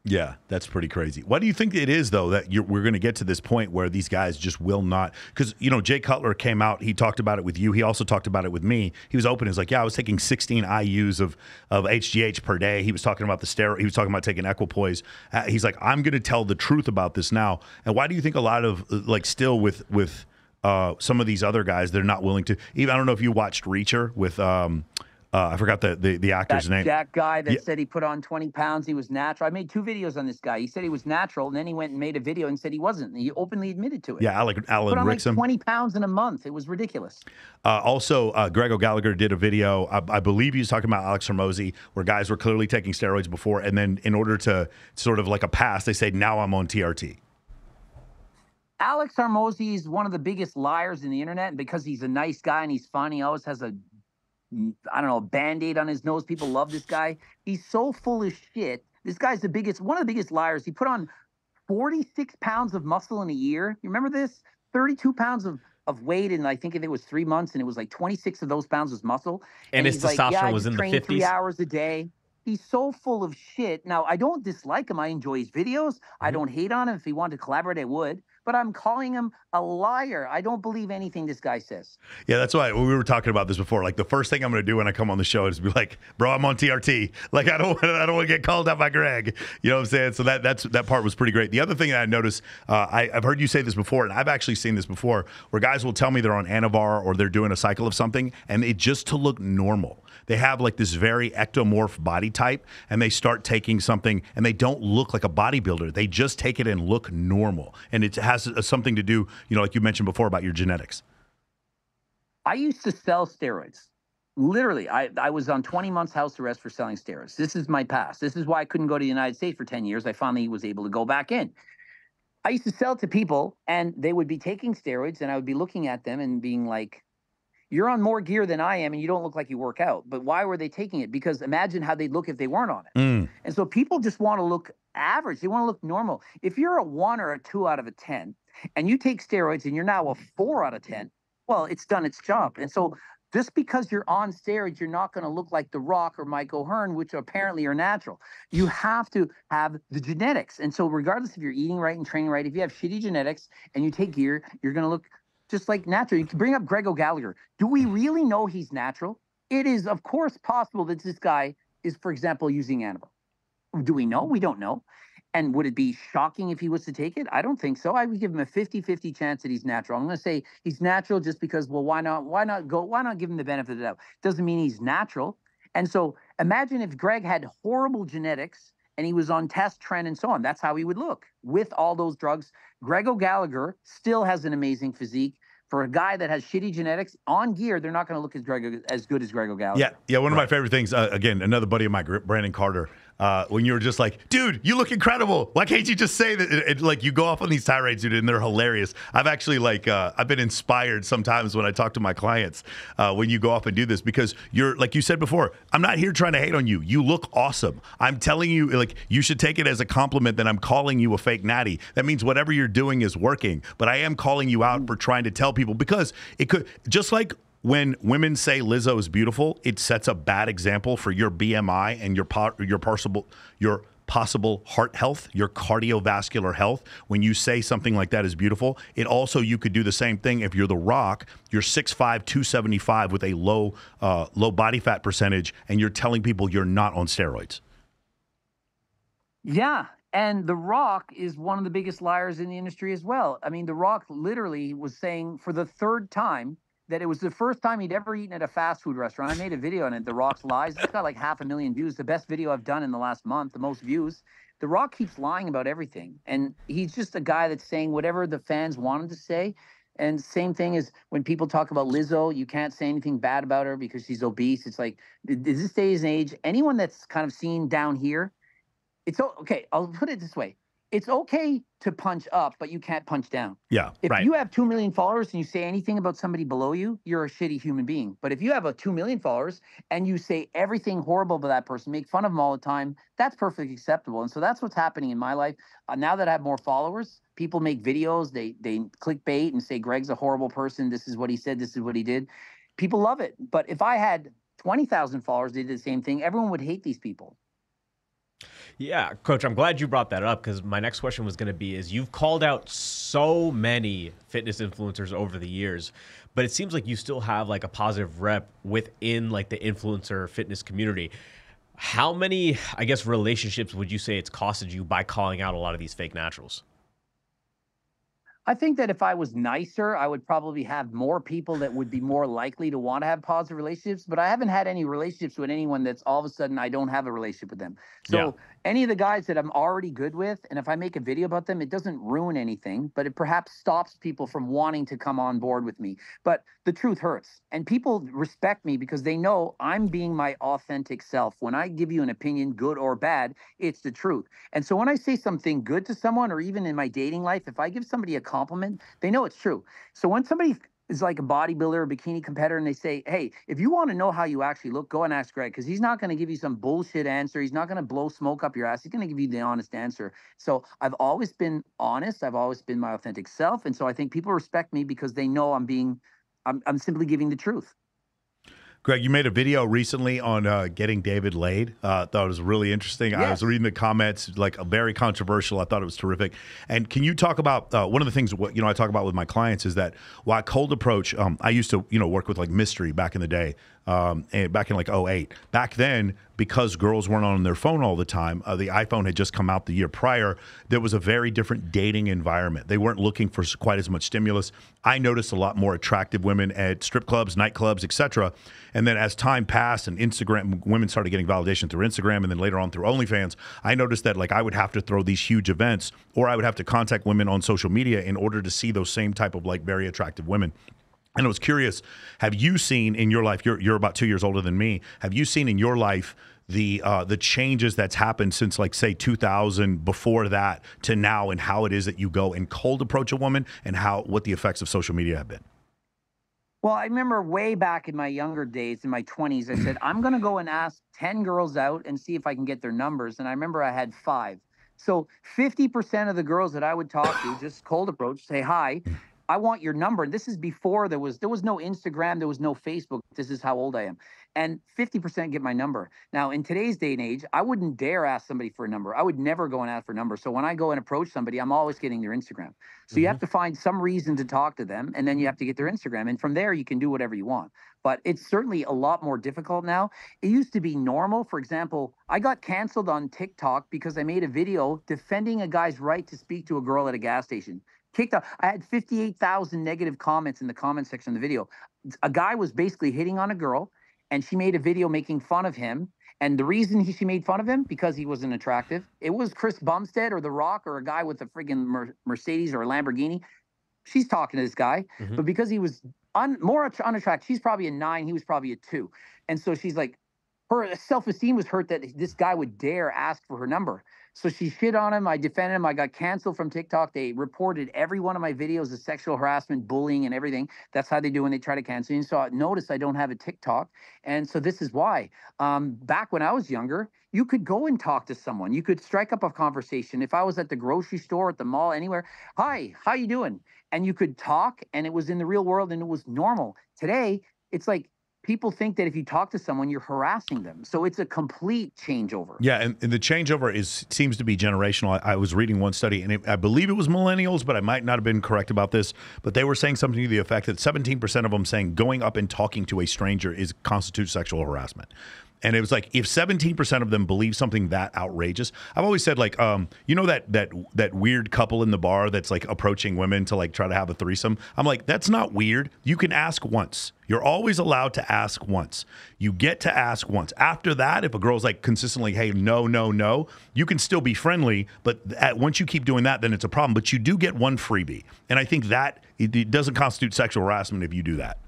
Yeah, that's pretty crazy. Why do you think it is, though, that we're going to get to this point where these guys just will not? Because, you know, Jay Cutler came out. He talked about it with you. He also talked about it with me. He was open. He's like, yeah, I was taking 16 IUs of HGH per day. He was talking about the steroid. He was talking about taking equipoise. He's like, I'm going to tell the truth about this now. And why do you think a lot of, like, still with some of these other guys, they're not willing to? Even I don't know if you watched Reacher with I forgot the actor's name. That guy that said he put on 20 pounds, he was natural. I made 2 videos on this guy. He said he was natural, and then he went and made a video and said he wasn't. He openly admitted to it. Yeah, Alan put on Rickson. like 20 pounds in a month. It was ridiculous. Also, Greg O'Gallagher did a video. I believe he was talking about Alex Hormozi, where guys were clearly taking steroids before, and then in order to sort of like a pass, they say, now I'm on TRT. Alex Hormozi is one of the biggest liars in the internet, and because he's a nice guy and he's fun, he always has a Band-Aid on his nose. People love this guy. He's so full of shit. This guy's one of the biggest liars. He put on 46 pounds of muscle in a year. You remember this? 32 pounds of weight in, I think it was 3 months, and it was like 26 of those pounds was muscle. And his testosterone was in the 50s. 3 hours a day. He's so full of shit. Now, I don't dislike him. I enjoy his videos. I don't hate on him. If he wanted to collaborate, I would. But I'm calling him a liar. I don't believe anything this guy says. Yeah, that's why we were talking about this before. Like, the first thing I'm going to do when I come on the show is be like, bro, I'm on TRT. Like, I don't want to get called out by Greg. You know what I'm saying? So that part was pretty great. The other thing that I noticed, I've heard you say this before, and I've actually seen this before, where guys will tell me they're on Anavar or they're doing a cycle of something, and it just to look normal. They have like this very ectomorph body type, and they start taking something, and they don't look like a bodybuilder. They just take it and look normal. And it has something to do, you know, like you mentioned before about your genetics. I used to sell steroids. Literally, I was on 20 months house arrest for selling steroids. This is my past. This is why I couldn't go to the United States for 10 years. I finally was able to go back in. I used to sell to people, and they would be taking steroids, and I would be looking at them and being like, you're on more gear than I am, and you don't look like you work out. But why were they taking it? Because imagine how they'd look if they weren't on it. And so people just want to look average. They want to look normal. If you're a 1 or a 2 out of a 10, and you take steroids and you're now a 4 out of 10, well, it's done its job. And so just because you're on steroids, you're not going to look like The Rock or Mike O'Hearn, which apparently are natural. You have to have the genetics. And so regardless if you're eating right and training right, if you have shitty genetics and you take gear, you're going to look just like natural. You can bring up Greg O'Gallagher. Do we really know he's natural? It is, of course, possible that this guy is, for example, using Anabolic. Do we know? We don't know. And would it be shocking if he was to take it? I don't think so. I would give him a 50-50 chance that he's natural. I'm going to say he's natural just because, well, why not give him the benefit of the doubt? Doesn't mean he's natural. And so imagine if Greg had horrible genetics and he was on test, trend, and so on. That's how he would look with all those drugs. Greg O'Gallagher still has an amazing physique. For a guy that has shitty genetics on gear, they're not going to look as good as Greg O'Gallagher. Yeah. One of my favorite things, again, another buddy of mine, Brandon Carter, when you were just like, dude, you look incredible. Why can't you just say that? Like, you go off on these tirades, dude, and they're hilarious. I've actually I've been inspired sometimes when I talk to my clients when you go off and do this, because you're, like you said before, I'm not here trying to hate on you. You look awesome. I'm telling you, like, you should take it as a compliment that I'm calling you a fake natty. That means whatever you're doing is working, but I am calling you out for trying to tell people, because it could, just like when women say Lizzo is beautiful, it sets a bad example for your BMI and your possible heart health, your cardiovascular health. When you say something like that is beautiful, it also, you could do the same thing if you're The Rock, you're 6'5", 275 with a low body fat percentage, and you're telling people you're not on steroids. Yeah. And The Rock is one of the biggest liars in the industry as well. I mean, The Rock literally was saying for the 3rd time that it was the first time he'd ever eaten at a fast food restaurant. I made a video on it, The Rock's Lies. It's got like 500,000 views, the best video I've done in the last month, the most views. The Rock keeps lying about everything. And he's just a guy that's saying whatever the fans want him to say. And same thing is when people talk about Lizzo, you can't say anything bad about her because she's obese. It's like, this day and age, anyone that's kind of seen down here, okay. I'll put it this way. It's okay to punch up, but you can't punch down. Yeah, If right. you have 2 million followers and you say anything about somebody below you, you're a shitty human being. But if you have 2 million followers and you say everything horrible about that person, make fun of them all the time, that's perfectly acceptable. And so that's what's happening in my life. Now that I have more followers, people make videos, they clickbait and say, Greg's a horrible person. This is what he said. This is what he did. People love it. But if I had 20,000 followers, they did the same thing, everyone would hate these people. Yeah, Coach, I'm glad you brought that up because my next question was going to be is you've called out so many fitness influencers over the years, but it seems like you still have like a positive rep within like the influencer fitness community. How many, I guess, relationships would you say it's costed you by calling out a lot of these fake naturals? I think that if I was nicer, I would probably have more people that would be more likely to want to have positive relationships. But I haven't had any relationships with anyone that's all of a sudden I don't have a relationship with them. So any of the guys that I'm already good with, and if I make a video about them, it doesn't ruin anything, but it perhaps stops people from wanting to come on board with me. But the truth hurts. And people respect me because they know I'm being my authentic self. When I give you an opinion, good or bad, it's the truth. And so when I say something good to someone, or even in my dating life, if I give somebody a compliment, they know it's true. So when somebody is like a bodybuilder or bikini competitor and they say, hey, if you want to know how you actually look, go and ask Greg, because he's not going to give you some bullshit answer. He's not going to blow smoke up your ass. He's going to give you the honest answer. So I've always been honest. I've always been my authentic self. And so I think people respect me because they know I'm simply giving the truth. Greg, you made a video recently on getting David laid. Thought it was really interesting. Yes. I was reading the comments, like very controversial. I thought it was terrific. And can you talk about one of the things I talk about with my clients is that while cold approach, I used to work with like Mystery back in the day, and back in like 2008. Back then, because girls weren't on their phone all the time, the iPhone had just come out the year prior. There was a very different dating environment. They weren't looking for quite as much stimulus. I noticed a lot more attractive women at strip clubs, nightclubs, etc. And then as time passed and Instagram, women started getting validation through Instagram and then later on through OnlyFans, I noticed that like I would have to throw these huge events or I would have to contact women on social media in order to see those same type of like very attractive women. And I was curious, have you seen in your life, you're about 2 years older than me, have you seen in your life the changes that's happened since like say 2000 before that to now and how it is that you go and cold approach a woman and what the effects of social media have been? Well, I remember way back in my younger days, in my 20s, I said, I'm going to go and ask 10 girls out and see if I can get their numbers. And I remember I had 5. So 50% of the girls that I would talk to, just cold approach, say, hi, I want your number. This is before there was no Instagram, there was no Facebook. This is how old I am. And 50% get my number. Now, in today's day and age, I wouldn't dare ask somebody for a number. I would never go and ask for a number. So when I go and approach somebody, I'm always getting their Instagram. So you have to find some reason to talk to them, and then you have to get their Instagram. And from there, you can do whatever you want. But it's certainly a lot more difficult now. It used to be normal. For example, I got canceled on TikTok because I made a video defending a guy's right to speak to a girl at a gas station. TikTok, I had 58,000 negative comments in the comment section of the video. A guy was basically hitting on a girl, and she made a video making fun of him. And the reason she made fun of him, because he wasn't attractive. It was Chris Bumstead or The Rock or a guy with a friggin' Mercedes or a Lamborghini. She's talking to this guy, but because he was more unattractive, she's probably a 9, he was probably a 2. And so she's like, her self-esteem was hurt that this guy would dare ask for her number. So she shit on him. I defended him. I got canceled from TikTok. They reported every one of my videos as sexual harassment, bullying, and everything. That's how they do when they try to cancel you. So notice I don't have a TikTok. And so this is why. Back when I was younger, you could go and talk to someone. You could strike up a conversation. If I was at the grocery store, at the mall, anywhere, hi, how you doing? And you could talk, and it was in the real world, and it was normal. Today, it's like, people think that if you talk to someone, you're harassing them. So it's a complete changeover. Yeah, and the changeover seems to be generational. I was reading one study, and I believe it was millennials, but I might not have been correct about this. But they were saying something to the effect that 17% of them saying going up and talking to a stranger constitutes sexual harassment. And it was like, if 17% of them believe something that outrageous, I've always said, like, you know, that weird couple in the bar that's like approaching women to like try to have a threesome. I'm like, that's not weird. You can ask once. You're always allowed to ask once. You get to ask once. After that, if a girl's like consistently, hey, no, no, no, you can still be friendly. But once you keep doing that, then it's a problem. But you do get one freebie. And I think that it doesn't constitute sexual harassment if you do that.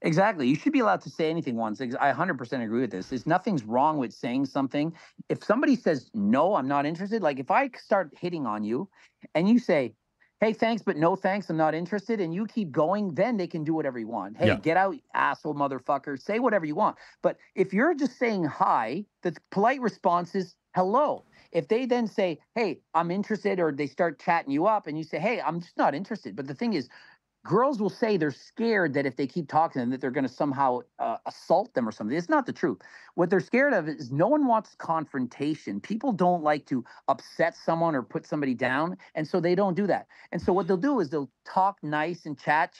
Exactly. You should be allowed to say anything once. I 100% agree with this. There's nothing's wrong with saying something. If somebody says, no, I'm not interested, like if I start hitting on you and you say, hey, thanks, but no thanks, I'm not interested, and you keep going, then they can do whatever you want. Hey, get out, asshole motherfucker. Say whatever you want. But if you're just saying hi, the polite response is hello. If they then say, hey, I'm interested, or they start chatting you up and you say, hey, I'm just not interested. But the thing is, girls will say they're scared that if they keep talking to them, that they're going to somehow assault them or something. It's not the truth. What they're scared of is no one wants confrontation. People don't like to upset someone or put somebody down, and so they don't do that. And so what they'll do is they'll talk nice and chat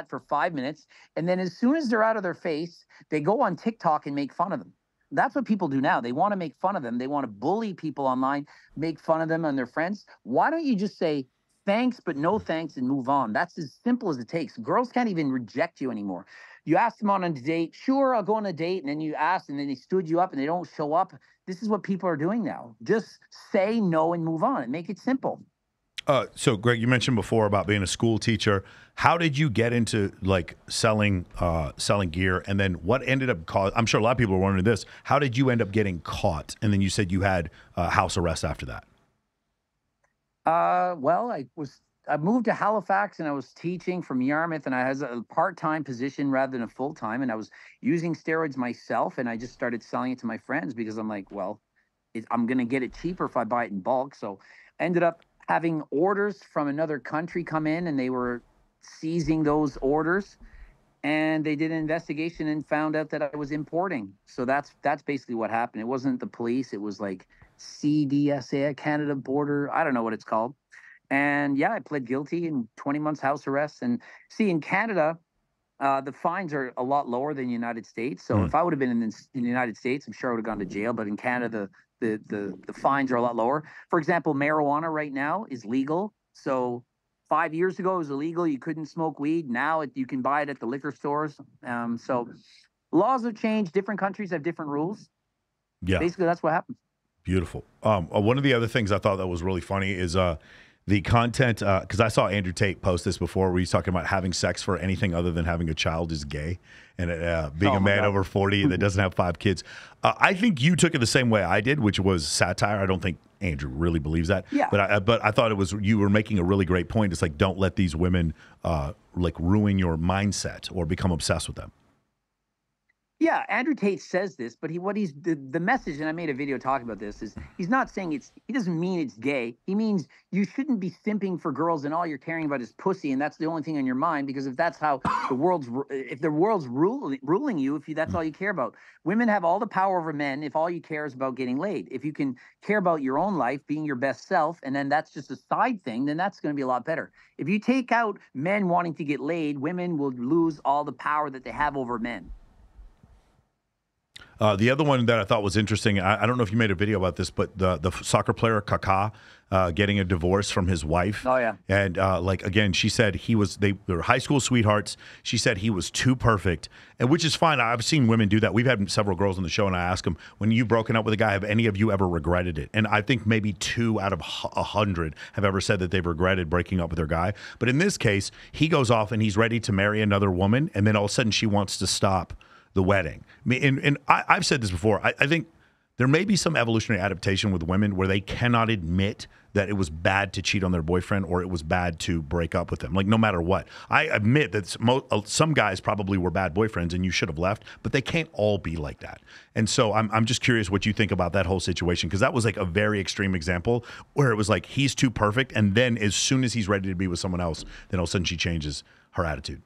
for 5 minutes, and then as soon as they're out of their face, they go on TikTok and make fun of them. That's what people do now. They want to make fun of them. They want to bully people online, make fun of them and their friends. Why don't you just say, thanks, but no thanks, and move on? That's as simple as it takes. Girls can't even reject you anymore. You ask them on a date, sure, I'll go on a date, and then you ask, and then they stood you up and they don't show up. This is what people are doing now. Just say no and move on and make it simple. So, Greg, you mentioned before about being a school teacher. How did you get into like selling gear, and then what ended up I'm sure a lot of people are wondering this. How did you end up getting caught? And then you said you had house arrest after that. Well, I moved to Halifax and I was teaching from Yarmouth, and I had a part-time position rather than a full-time, and I was using steroids myself, and I just started selling it to my friends because I'm like, well, I'm going to get it cheaper if I buy it in bulk. So I ended up having orders from another country come in, and they were seizing those orders, and they did an investigation and found out that I was importing. So that's basically what happened. It wasn't the police. It was like CDSA, Canada Border. I don't know what it's called. And yeah, I pled guilty in 20 months house arrest. And see, in Canada, the fines are a lot lower than the United States. So if I would have been in the United States, I'm sure I would have gone to jail. But in Canada, the fines are a lot lower. For example, marijuana right now is legal. So 5 years ago, it was illegal. You couldn't smoke weed. Now you can buy it at the liquor stores. So laws have changed. Different countries have different rules. Yeah. Basically, that's what happens. Beautiful. One of the other things I thought that was really funny is the content, because I saw Andrew Tate post this before, where he's talking about having sex for anything other than having a child is gay, and being a man over 40 that doesn't have 5 kids. I think you took it the same way I did, which was satire. I don't think Andrew really believes that. Yeah. But I thought you were making a really great point. It's like, don't let these women like ruin your mindset or become obsessed with them. Yeah, Andrew Tate says this, but the message, and I made a video talking about this, is he's not saying he doesn't mean it's gay. He means you shouldn't be simping for girls and all you're caring about is pussy, and that's the only thing on your mind, because if that's how the world's ruling you, that's all you care about. Women have all the power over men if all you care is about getting laid. If you can care about your own life, being your best self, and then that's just a side thing, then that's going to be a lot better. If you take out men wanting to get laid, women will lose all the power that they have over men. The other one that I thought was interesting, I don't know if you made a video about this, but the soccer player Kaká getting a divorce from his wife. Oh, yeah. And again, she said they were high school sweethearts. She said he was too perfect, and which is fine. I've seen women do that. We've had several girls on the show, and I ask them, when you've broken up with a guy, have any of you ever regretted it? And I think maybe 2 out of 100 have ever said that they've regretted breaking up with their guy. But in this case, he goes off and he's ready to marry another woman, and then all of a sudden she wants to stop the wedding. I mean, and I've said this before. I think there may be some evolutionary adaptation with women where they cannot admit that it was bad to cheat on their boyfriend or it was bad to break up with them. Like, no matter what. I admit that some guys probably were bad boyfriends and you should have left, but they can't all be like that. And so I'm just curious what you think about that whole situation, because that was like a very extreme example where it was like he's too perfect, and then as soon as he's ready to be with someone else, then all of a sudden she changes her attitude.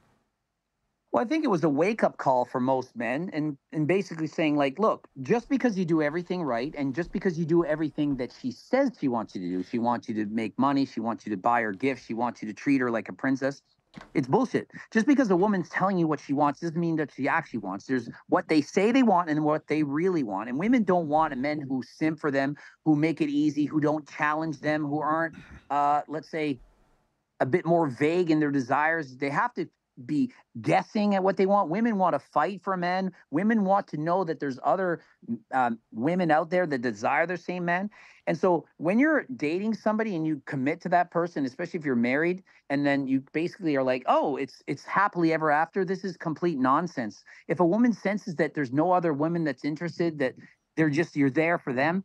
Well, I think it was a wake-up call for most men, and basically saying, like, look, just because you do everything right, and just because you do everything that she says she wants you to do, she wants you to make money, she wants you to buy her gifts, she wants you to treat her like a princess, It's bullshit. Just because a woman's telling you what she wants doesn't mean that she actually wants. There's what they say they want and what they really want. And women don't want men who simp for them, who make it easy, who don't challenge them, who aren't, let's say, a bit more vague in their desires. They have to be guessing at what they want. Women want to fight for men. Women want to know that there's other women out there that desire the same man. And so when you're dating somebody and you commit to that person, especially if you're married, and then you basically are like, oh, it's happily ever after, this is complete nonsense. If a woman senses that there's no other woman that's interested, that you're there for them,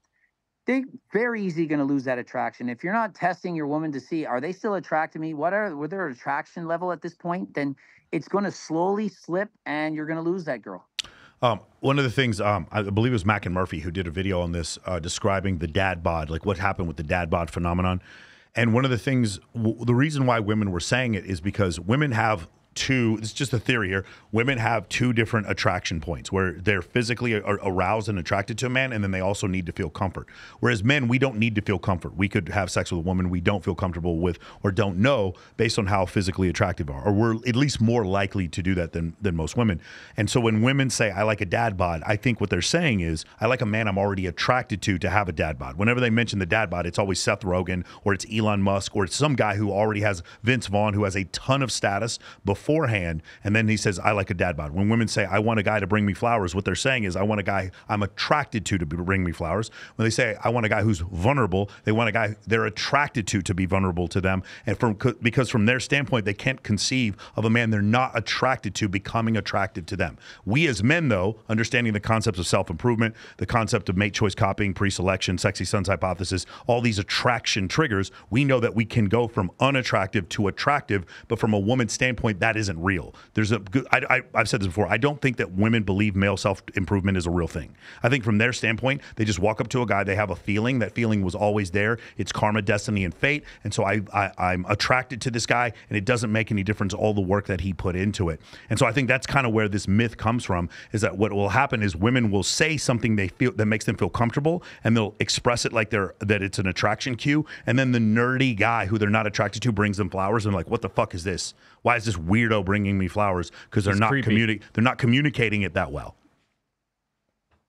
they're very easy going to lose that attraction. If you're not testing your woman to see, are they still attracted to me? What their attraction level at this point? Then it's going to slowly slip and you're going to lose that girl. One of the things, I believe it was Mac and Murphy who did a video on this, describing the dad bod, like what happened with the dad bod phenomenon. And one of the things, the reason why women were saying it is because women have it's just a theory here. Women have two different attraction points where they're physically aroused and attracted to a man, and then they also need to feel comfort. Whereas men, we don't need to feel comfort. We could have sex with a woman we don't feel comfortable with or don't know based on how physically attractive we are, or we're at least more likely to do that than most women. And so when women say, I like a dad bod, I think what they're saying is, I like a man I'm already attracted to have a dad bod. Whenever they mention the dad bod, it's always Seth Rogen, or it's Elon Musk, or it's some guy who already has Vince Vaughn, who has a ton of status beforehand, and then he says, I like a dad bod. When women say, I want a guy to bring me flowers, what they're saying is, I want a guy I'm attracted to bring me flowers. When they say, I want a guy who's vulnerable, they want a guy they're attracted to be vulnerable to them. And because from their standpoint, they can't conceive of a man they're not attracted to becoming attractive to them. We as men, though, understanding the concepts of self-improvement, the concept of mate choice copying, pre-selection, sexy sons hypothesis, all these attraction triggers, we know that we can go from unattractive to attractive, but from a woman's standpoint, that isn't real. I've said this before. I don't think that women believe male self-improvement is a real thing. I think from their standpoint, they just walk up to a guy. They have a feeling. That feeling was always there. It's karma, destiny, and fate. And so I'm attracted to this guy, and it doesn't make any difference all the work that he put into it. And so I think that's kind of where this myth comes from, is that what will happen is women will say something they feel that makes them feel comfortable, and they'll express it like that it's an attraction cue. And then the nerdy guy who they're not attracted to brings them flowers, and like, what the fuck is this? Why is this weirdo bringing me flowers? Because they're not communicating it that well.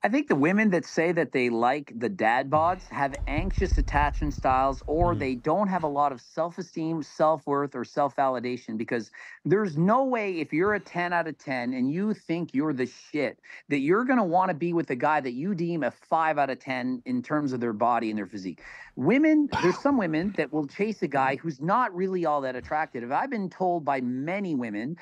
I think the women that say that they like the dad bods have anxious attachment styles, or they don't have a lot of self-esteem, self-worth, or self-validation, because there's no way, if you're a 10 out of 10 and you think you're the shit, that you're going to want to be with a guy that you deem a 5 out of 10 in terms of their body and their physique. Women, there's some women that will chase a guy who's not really all that attractive. I've been told by many women,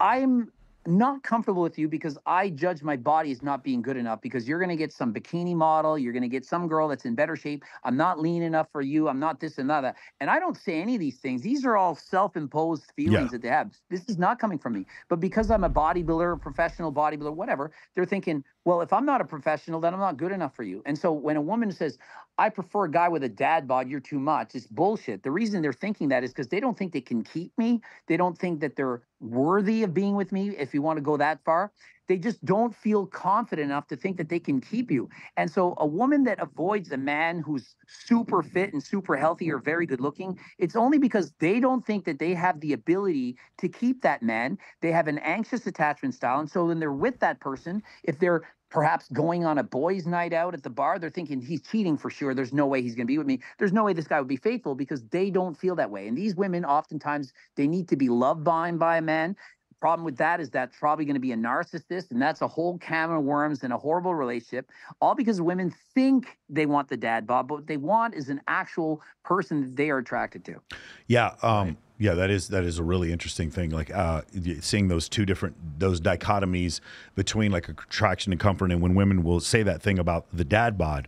I'm not comfortable with you because I judge my body as not being good enough, because you're going to get some bikini model, you're going to get some girl that's in better shape. I'm not lean enough for you. I'm not this and that. And I don't say any of these things. These are all self-imposed feelings that they have. This is not coming from me. But because I'm a bodybuilder, professional bodybuilder, whatever, they're thinking, well, if I'm not a professional, then I'm not good enough for you. And so when a woman says, I prefer a guy with a dad bod, you're too much, it's bullshit. The reason they're thinking that is because they don't think they can keep me. They don't think that they're worthy of being with me, if you want to go that far. They just don't feel confident enough to think that they can keep you. And so a woman that avoids a man who's super fit and super healthy or very good looking, it's only because they don't think that they have the ability to keep that man. They have an anxious attachment style. And so when they're with that person, if they're perhaps going on a boys' night out at the bar, they're thinking he's cheating for sure. There's no way he's going to be with me. There's no way this guy would be faithful, because they don't feel that way. And these women, oftentimes, they need to be loved by a man. The problem with that is that's probably going to be a narcissist, and that's a whole can of worms and a horrible relationship, all because women think they want the dad bod, but what they want is an actual person that they are attracted to. Yeah. Yeah, that is a really interesting thing. Like seeing those dichotomies between like attraction and comfort, and when women will say that thing about the dad bod,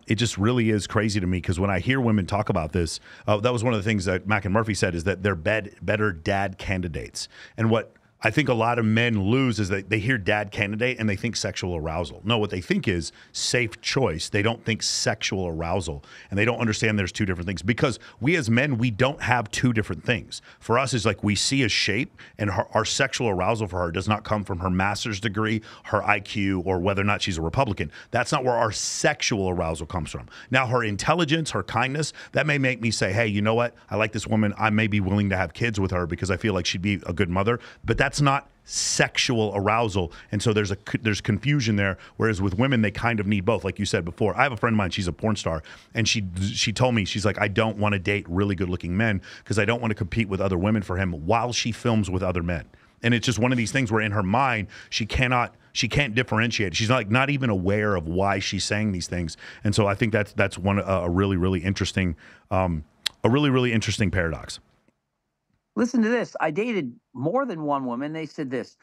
it just really is crazy to me, because when I hear women talk about this, that was one of the things that Mac and Murphy said, is that they're better dad candidates. And what I think a lot of men lose is that they hear dad candidate and they think sexual arousal. No, what they think is safe choice. They don't think sexual arousal, and they don't understand there's two different things, because we as men, we don't have two different things. For us, it's like we see a shape, and our sexual arousal for her does not come from her master's degree, her IQ, or whether or not she's a Republican. That's not where our sexual arousal comes from. Now, her intelligence, her kindness, that may make me say, hey, you know what? I like this woman. I may be willing to have kids with her because I feel like she'd be a good mother, but that's not sexual arousal. And so there's confusion there. Whereas with women, they kind of need both. Like you said before, I have a friend of mine, she's a porn star, and she told me, she's like, I don't want to date really good looking men because I don't want to compete with other women for him while she films with other men. And it's just one of these things where in her mind, she can't differentiate. She's not even aware of why she's saying these things. And so I think that's one a really interesting paradox. Listen to this. I dated more than one woman. They said this.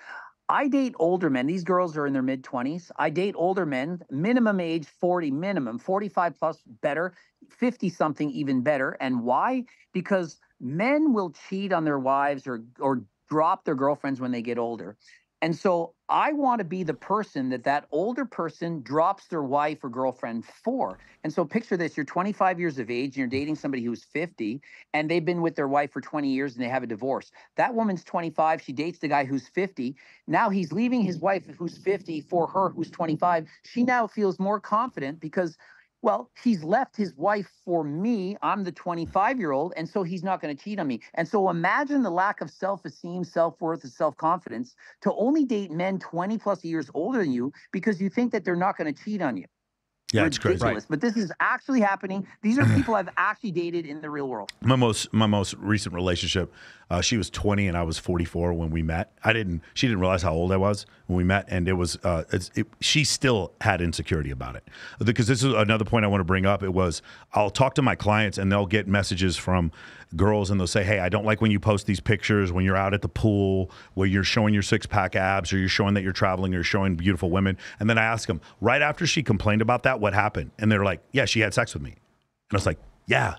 I date older men. These girls are in their mid-20s. I date older men, minimum age 40, minimum 45 plus better, 50 something even better. And why? Because men will cheat on their wives or drop their girlfriends when they get older. And so I want to be the person that older person drops their wife or girlfriend for. And so picture this, you're 25 years of age and you're dating somebody who's 50 and they've been with their wife for 20 years and they have a divorce. That woman's 25, she dates the guy who's 50. Now he's leaving his wife who's 50 for her who's 25. She now feels more confident because, well, he's left his wife for me. I'm the 25-year-old, and so he's not going to cheat on me. And so imagine the lack of self-esteem, self-worth, and self-confidence to only date men 20 plus years older than you because you think that they're not going to cheat on you. Yeah, it's crazy. Right. But this is actually happening. These are people I've actually dated in the real world. My most recent relationship, she was 20 and I was 44 when we met. She didn't realize how old I was when we met, and she still had insecurity about it. Because this is another point I want to bring up. I'll talk to my clients and they'll get messages from girls and they'll say, hey, I don't like when you post these pictures when you're out at the pool where you're showing your six-pack abs, or you're showing that you're traveling, or you're showing beautiful women. And then I ask them, right after she complained about that, what happened? And they're like, yeah, she had sex with me. And I was like, yeah,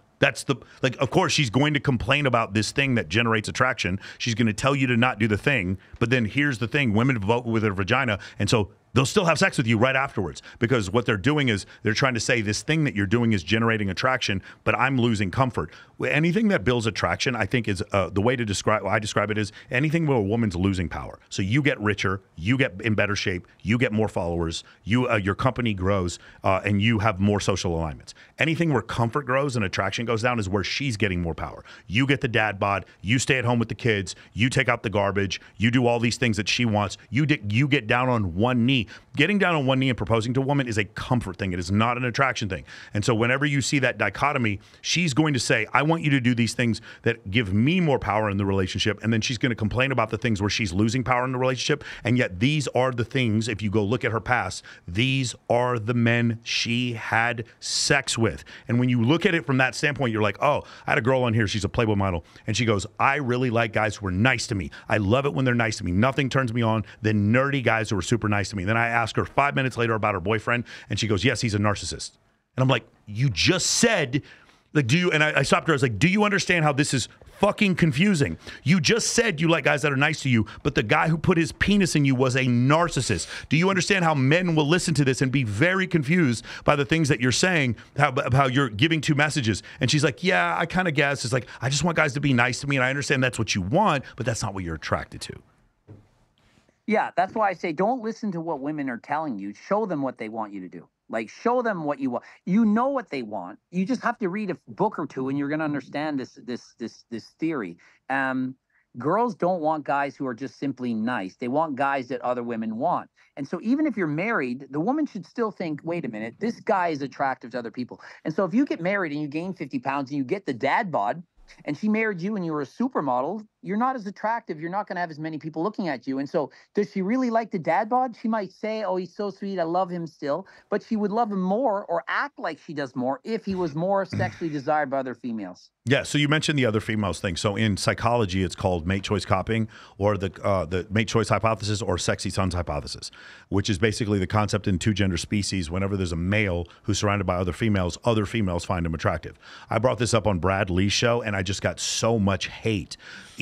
of course she's going to complain about this thing that generates attraction. She's going to tell you to not do the thing. But then here's the thing, women vote with their vagina. And so they'll still have sex with you right afterwards, because what they're doing is they're trying to say this thing that you're doing is generating attraction, but I'm losing comfort. Anything that builds attraction, I think, is the way to I describe it is anything where a woman's losing power. So you get richer, you get in better shape, you get more followers, your company grows, and you have more social alignments. Anything where comfort grows and attraction goes down is where she's getting more power. You get the dad bod, you stay at home with the kids, you take out the garbage, you do all these things that she wants, you get down on one knee. Getting down on one knee and proposing to a woman is a comfort thing. It is not an attraction thing. And so whenever you see that dichotomy, she's going to say, I want you to do these things that give me more power in the relationship. And then she's going to complain about the things where she's losing power in the relationship. And yet these are the things, if you go look at her past, these are the men she had sex with. And when you look at it from that standpoint, you're like, oh, I had a girl on here. She's a Playboy model. And she goes, I really like guys who are nice to me. I love it when they're nice to me. Nothing turns me on than nerdy guys who are super nice to me. Then I ask her 5 minutes later about her boyfriend, and she goes, yes, he's a narcissist. And I'm like, you just said, like, do you, and I stopped her, I was like, do you understand how this is fucking confusing? You just said you like guys that are nice to you, but the guy who put his penis in you was a narcissist. Do you understand how men will listen to this and be very confused by the things that you're saying, how you're giving two messages? And she's like, yeah, I kind of guess. It's like, I just want guys to be nice to me, and I understand that's what you want, but that's not what you're attracted to. Yeah, that's why I say don't listen to what women are telling you. Show them what they want you to do. Like, show them what you want. You know what they want. You just have to read a book or two, and you're going to understand this theory. Girls don't want guys who are just simply nice. They want guys that other women want. And so even if you're married, the woman should still think, wait a minute, this guy is attractive to other people. And so if you get married and you gain 50 pounds and you get the dad bod, and she married you and you were a supermodel, you're not as attractive. You're not going to have as many people looking at you. And so does she really like the dad bod? She might say, oh, he's so sweet, I love him still. But she would love him more, or act like she does more, if he was more sexually desired by other females. Yeah, so you mentioned the other females thing. So in psychology, it's called mate choice copying, or the mate choice hypothesis, or sexy sons hypothesis, which is basically the concept in two gender species. Whenever there's a male who's surrounded by other females find him attractive. I brought this up on Brad Lee's show, and I just got so much hate.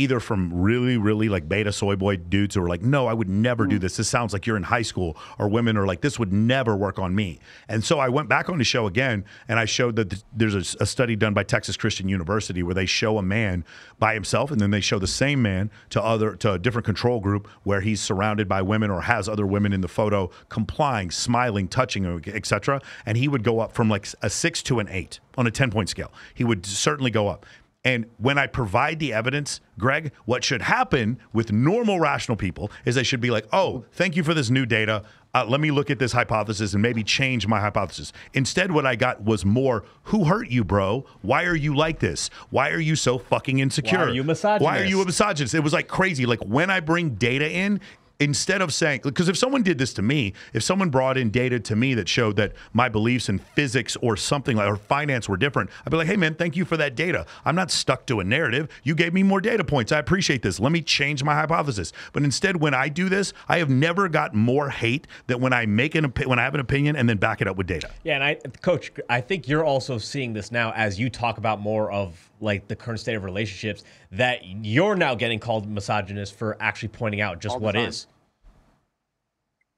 either from really, really like beta soy boy dudes who are like, no, I would never do this. This sounds like you're in high school, or women are like, this would never work on me. And so I went back on the show again, and I showed that there's a study done by Texas Christian University where they show a man by himself, and then they show the same man to a different control group where he's surrounded by women or has other women in the photo complying, smiling, touching, etc. And he would go up from like a 6 to an 8 on a 10-point scale. He would certainly go up. And when I provide the evidence, Greg, what should happen with normal, rational people is they should be like, oh, thank you for this new data. Let me look at this hypothesis and maybe change my hypothesis. Instead, what I got was more, who hurt you, bro? Why are you like this? Why are you so fucking insecure? Why are you misogynist? Why are you a misogynist? It was like crazy. Like when I bring data in, instead of saying, because if someone did this to me, if someone brought in data to me that showed that my beliefs in physics or something like, or finance were different, I'd be like, hey man, thank you for that data. I'm not stuck to a narrative. You gave me more data points. I appreciate this. Let me change my hypothesis. But instead, when I do this, I have never got more hate than when I when I have an opinion and then back it up with data. Yeah, and Coach, I think you're also seeing this now as you talk about more of like the current state of relationships, that you're now getting called misogynist for actually pointing out just what is.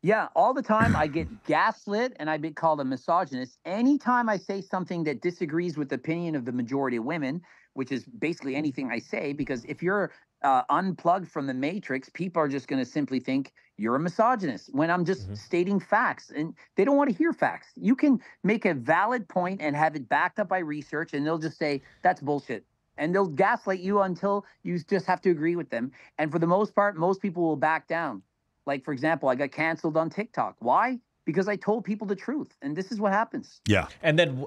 Yeah, all the time I get gaslit and I get called a misogynist. Anytime I say something that disagrees with the opinion of the majority of women, which is basically anything I say, because if you're unplugged from the matrix, people are just going to simply think you're a misogynist when I'm just stating facts, and they don't want to hear facts. You can make a valid point and have it backed up by research, and they'll just say that's bullshit. And they'll gaslight you until you just have to agree with them. And for the most part, most people will back down. Like, for example, I got canceled on TikTok. Why? Because I told people the truth. And this is what happens. Yeah. And then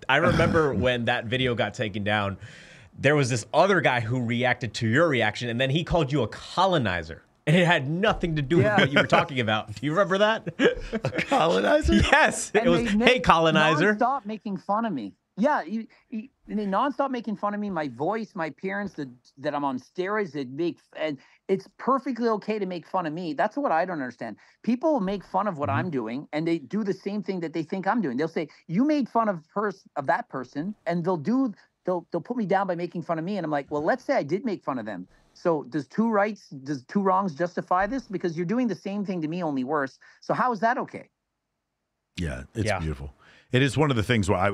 I remember when that video got taken down, there was this other guy who reacted to your reaction, and then he called you a colonizer. And it had nothing to do with what you were talking about. Do you remember that? A colonizer? Yes. And it was, hey, colonizer. Stop making fun of me. Yeah, they nonstop making fun of me, my voice, my appearance, that I'm on steroids, and it's perfectly okay to make fun of me. That's what I don't understand. People make fun of what I'm doing, and they do the same thing that they think I'm doing. They'll say, you made fun of that person, and they'll put me down by making fun of me. And I'm like, well, let's say I did make fun of them. So does two wrongs justify this? Because you're doing the same thing to me, only worse. So how is that okay? Yeah, it's beautiful. It is one of the things where I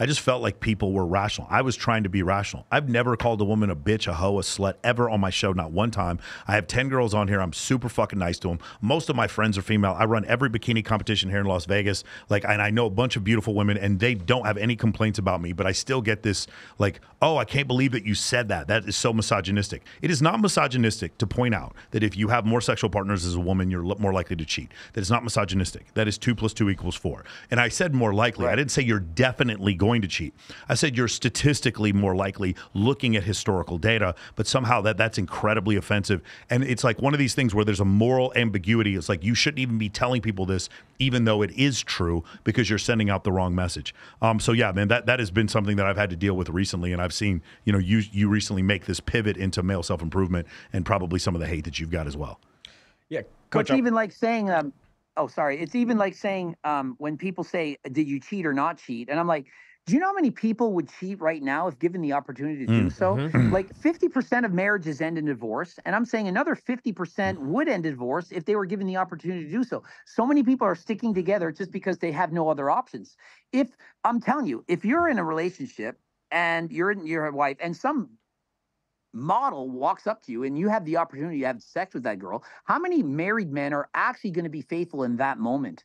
just felt like people were rational. I was trying to be rational. I've never called a woman a bitch, a hoe, a slut ever on my show, not one time. I have 10 girls on here. I'm super fucking nice to them. Most of my friends are female. I run every bikini competition here in Las Vegas. And I know a bunch of beautiful women, and they don't have any complaints about me, but I still get this like, oh, I can't believe that you said that. That is so misogynistic. It is not misogynistic to point out that if you have more sexual partners as a woman, you're more likely to cheat. That is not misogynistic. That is 2 + 2 = 4. And I said more likely. Right. I didn't say you're definitely going to cheat. I said you're statistically more likely looking at historical data, but somehow that's incredibly offensive. And it's like one of these things where there's a moral ambiguity. It's like you shouldn't even be telling people this, even though it is true, because you're sending out the wrong message. So yeah, man, that has been something that I've had to deal with recently, and I've seen, you recently make this pivot into male self-improvement and probably some of the hate that you've got as well. Yeah, Coach. It's even like saying, it's even like saying when people say, did you cheat or not cheat? And I'm like, do you know how many people would cheat right now if given the opportunity to do so? Like 50% of marriages end in divorce. And I'm saying another 50% would end in divorce if they were given the opportunity to do so. So many people are sticking together just because they have no other options. I'm telling you, if you're in a relationship and you're a wife and some model walks up to you and you have the opportunity to have sex with that girl, how many married men are actually going to be faithful in that moment?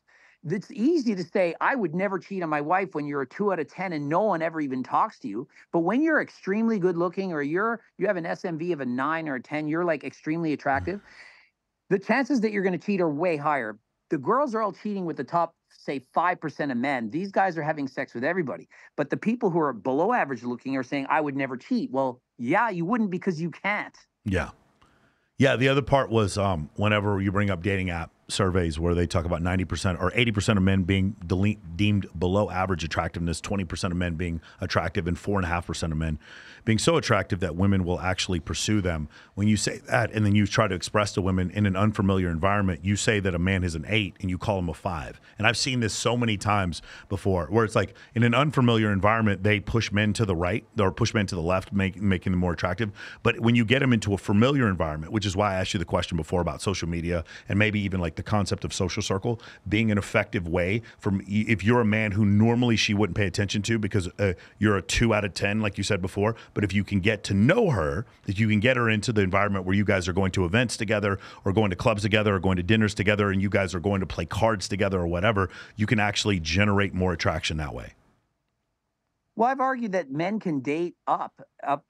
It's easy to say, I would never cheat on my wife when you're a 2 out of 10 and no one ever even talks to you. But when you're extremely good looking, or you have an SMV of a 9 or a 10, you're like extremely attractive, the chances that you're going to cheat are way higher. The girls are all cheating with the top, say, 5% of men. These guys are having sex with everybody. But the people who are below average looking are saying, I would never cheat. Well, yeah, you wouldn't, because you can't. Yeah. Yeah, the other part was whenever you bring up dating app, surveys where they talk about 90% or 80% of men being deemed below average attractiveness, 20% of men being attractive, and 4.5% of men being so attractive that women will actually pursue them. When you say that and then you try to express to women in an unfamiliar environment, you say that a man is an 8 and you call him a 5. And I've seen this so many times before where it's like in an unfamiliar environment, they push men to the right or push men to the left, making them more attractive. But when you get them into a familiar environment, which is why I asked you the question before about social media and maybe even like the concept of social circle being an effective way from if you're a man who normally she wouldn't pay attention to because you're a 2 out of 10, like you said before. But if you can get to know her, that you can get her into the environment where you guys are going to events together or going to clubs together or going to dinners together and you guys are going to play cards together or whatever, you can actually generate more attraction that way. Well, I've argued that men can date up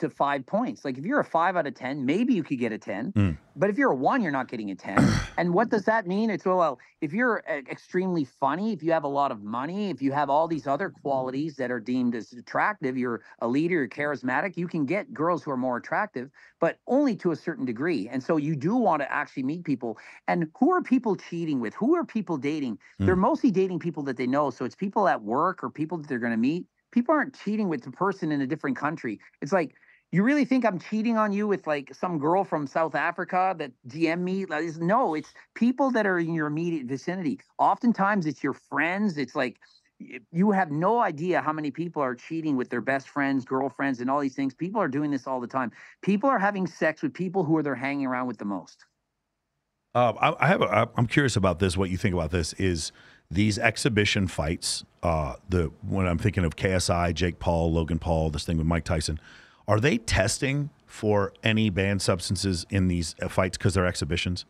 to 5 points. Like if you're a 5 out of 10, maybe you could get a 10. But if you're a 1, you're not getting a 10. And what does that mean? It's, well, if you're extremely funny, if you have a lot of money, if you have all these other qualities that are deemed as attractive, you're a leader, you're charismatic, you can get girls who are more attractive, but only to a certain degree. And so you do want to actually meet people. And who are people cheating with? Who are people dating? They're mostly dating people that they know. So it's people at work or people that they're going to meet. People aren't cheating with the person in a different country. It's like, you really think I'm cheating on you with like some girl from South Africa that DM me? No, it's people that are in your immediate vicinity. Oftentimes it's your friends. It's like you have no idea how many people are cheating with their best friends, girlfriends, and all these things. People are doing this all the time. People are having sex with people who they're hanging around with the most. I'm curious about this. What you think about this is these exhibition fights. When I'm thinking of KSI, Jake Paul, Logan Paul, this thing with Mike Tyson, are they testing for any banned substances in these fights because they're exhibitions?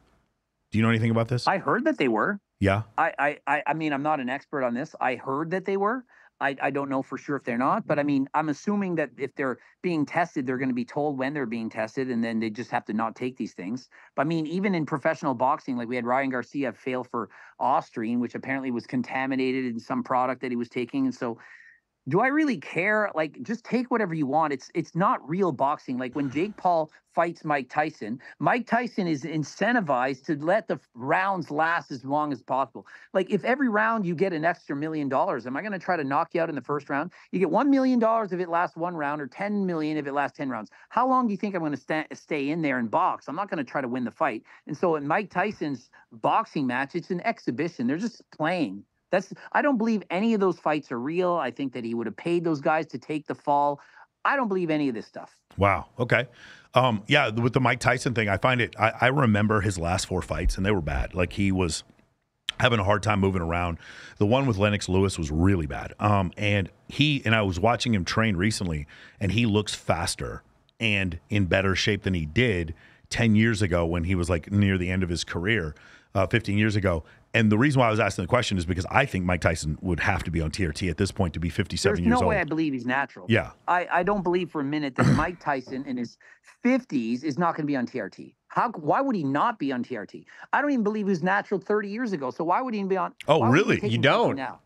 Do you know anything about this? I heard that they were. Yeah. I mean, I'm not an expert on this. I heard that they were. I don't know for sure if they're not, but I mean, I'm assuming that if they're being tested, they're going to be told when they're being tested, and then they just have to not take these things. But I mean, even in professional boxing, like we had Ryan Garcia fail for Austrian, which apparently was contaminated in some product that he was taking. And so do I really care? Like, just take whatever you want. It's not real boxing. Like when Jake Paul fights Mike Tyson is incentivized to let the rounds last as long as possible. Like if every round you get an extra $1 million, am I going to try to knock you out in the first round? You get $1 million if it lasts 1 round, or 10 million if it lasts 10 rounds. How long do you think I'm going to stay in there and box? I'm not going to try to win the fight. And so in Mike Tyson's boxing match, it's an exhibition. They're just playing. I don't believe any of those fights are real. I think that he would have paid those guys to take the fall. I don't believe any of this stuff. Wow. Okay. Yeah, with the Mike Tyson thing, I remember his last 4 fights, and they were bad. Like he was having a hard time moving around. The one with Lennox Lewis was really bad. And I was watching him train recently, and he looks faster and in better shape than he did 10 years ago when he was like near the end of his career, 15 years ago. And the reason why I was asking the question is because I think Mike Tyson would have to be on TRT at this point to be 57 years old. There's no way I believe he's natural. Yeah. I don't believe for a minute that Mike Tyson in his 50s is not going to be on TRT. Why would he not be on TRT? I don't even believe he was natural 30 years ago. So why would he be on? Oh, really? You don't? Now?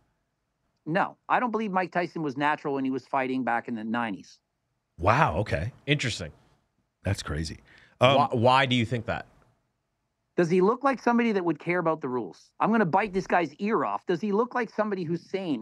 No, I don't believe Mike Tyson was natural when he was fighting back in the 90s. Wow. Okay. Interesting. That's crazy. Why do you think that? Does he look like somebody that would care about the rules? I'm going to bite this guy's ear off. Does he look like somebody who's sane?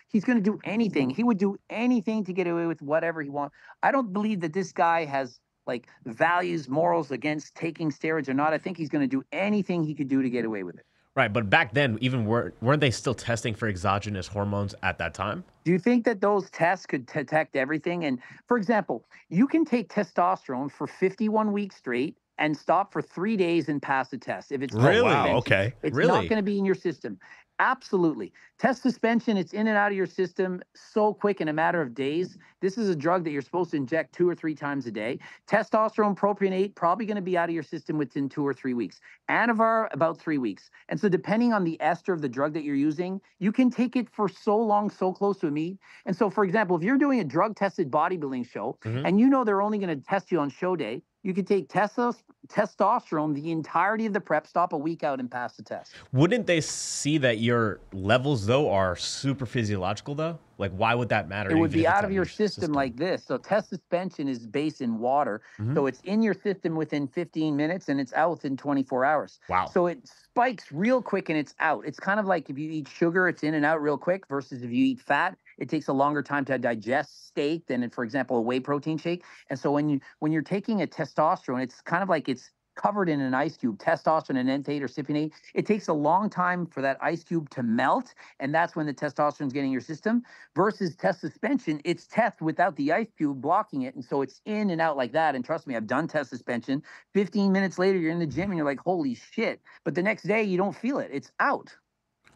He's going to do anything. He would do anything to get away with whatever he wants. I don't believe that this guy has like values, morals against taking steroids or not. I think he's going to do anything he could do to get away with it. Right, but back then, even weren't they still testing for exogenous hormones at that time? Do you think that those tests could detect everything? And for example, you can take testosterone for 51 weeks straight and stop for 3 days and pass the test. If it's really okay, it's not going to be in your system. Absolutely. Test suspension, it's in and out of your system so quick in a matter of days. This is a drug that you're supposed to inject 2 or 3 times a day. Testosterone, propionate, probably going to be out of your system within 2 or 3 weeks. Anavar, about 3 weeks. And so depending on the ester of the drug that you're using, you can take it for so long, so close to a meet. And so, for example, if you're doing a drug-tested bodybuilding show, and you know they're only going to test you on show day, you could take testosterone the entirety of the prep, stop a week out, and pass the test. Wouldn't they see that your levels, though, are super physiological, though? Like, why would that matter? It would even be if it's out of your system like this. So test suspension is based in water. Mhm. So it's in your system within 15 minutes and it's out within 24 hours. Wow. So it spikes real quick and it's out. It's kind of like if you eat sugar, it's in and out real quick versus if you eat fat, it takes a longer time to digest steak than, for example, a whey protein shake. And so when you're taking a testosterone, it's kind of like it's covered in an ice cube, testosterone and entate or cypionate. It takes a long time for that ice cube to melt, and that's when the testosterone is getting your system. Versus test suspension, it's test without the ice cube blocking it, and so it's in and out like that. And trust me, I've done test suspension. 15 minutes later, you're in the gym and you're like, holy shit. But the next day, you don't feel it. It's out.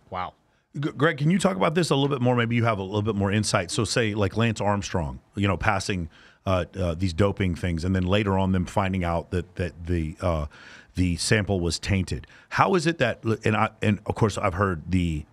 Wow. Greg, can you talk about this a little bit more? Maybe you have a little bit more insight. So say like Lance Armstrong, passing these doping things, and then later on them finding out that the sample was tainted. How is it that, and of course I've heard the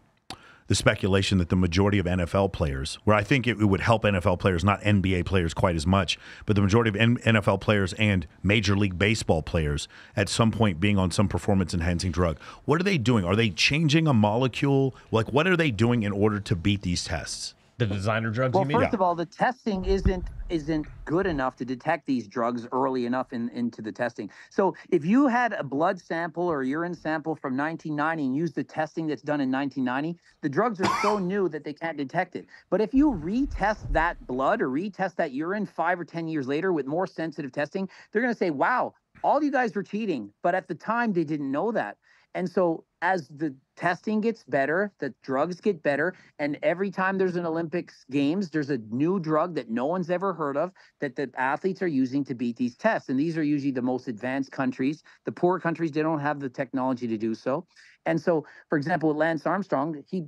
speculation that the majority of NFL players, where I think it would help NFL players, not NBA players quite as much, but the majority of NFL players and Major League Baseball players at some point being on some performance-enhancing drug. What are they doing? Are they changing a molecule? Like, what are they doing in order to beat these tests? The designer drugs, well, you mean? First of all, the testing isn't good enough to detect these drugs early enough into the testing. So if you had a blood sample or a urine sample from 1990 and used the testing that's done in 1990, the drugs are so new that they can't detect it. But if you retest that blood or retest that urine 5 or 10 years later with more sensitive testing, they're going to say, wow, all you guys were cheating. But at the time, they didn't know that. And so as the testing gets better, the drugs get better, and every time there's an Olympics games, there's a new drug that no one's ever heard of that the athletes are using to beat these tests. And these are usually the most advanced countries. The poor countries, they don't have the technology to do so. And so, for example, with Lance Armstrong, he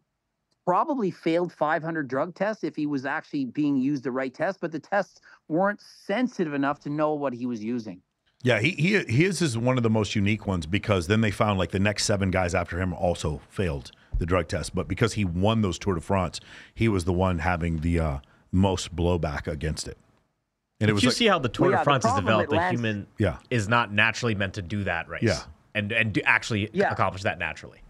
probably failed 500 drug tests if he was actually being used the right test, but the tests weren't sensitive enough to know what he was using. Yeah, his is one of the most unique ones because then they found like the next 7 guys after him also failed the drug test. But because he won those Tour de France, he was the one having the most blowback against it. And it was you see how the Tour de France is developed, the human yeah. is not naturally meant to do that race. Yeah. And do actually accomplish that naturally.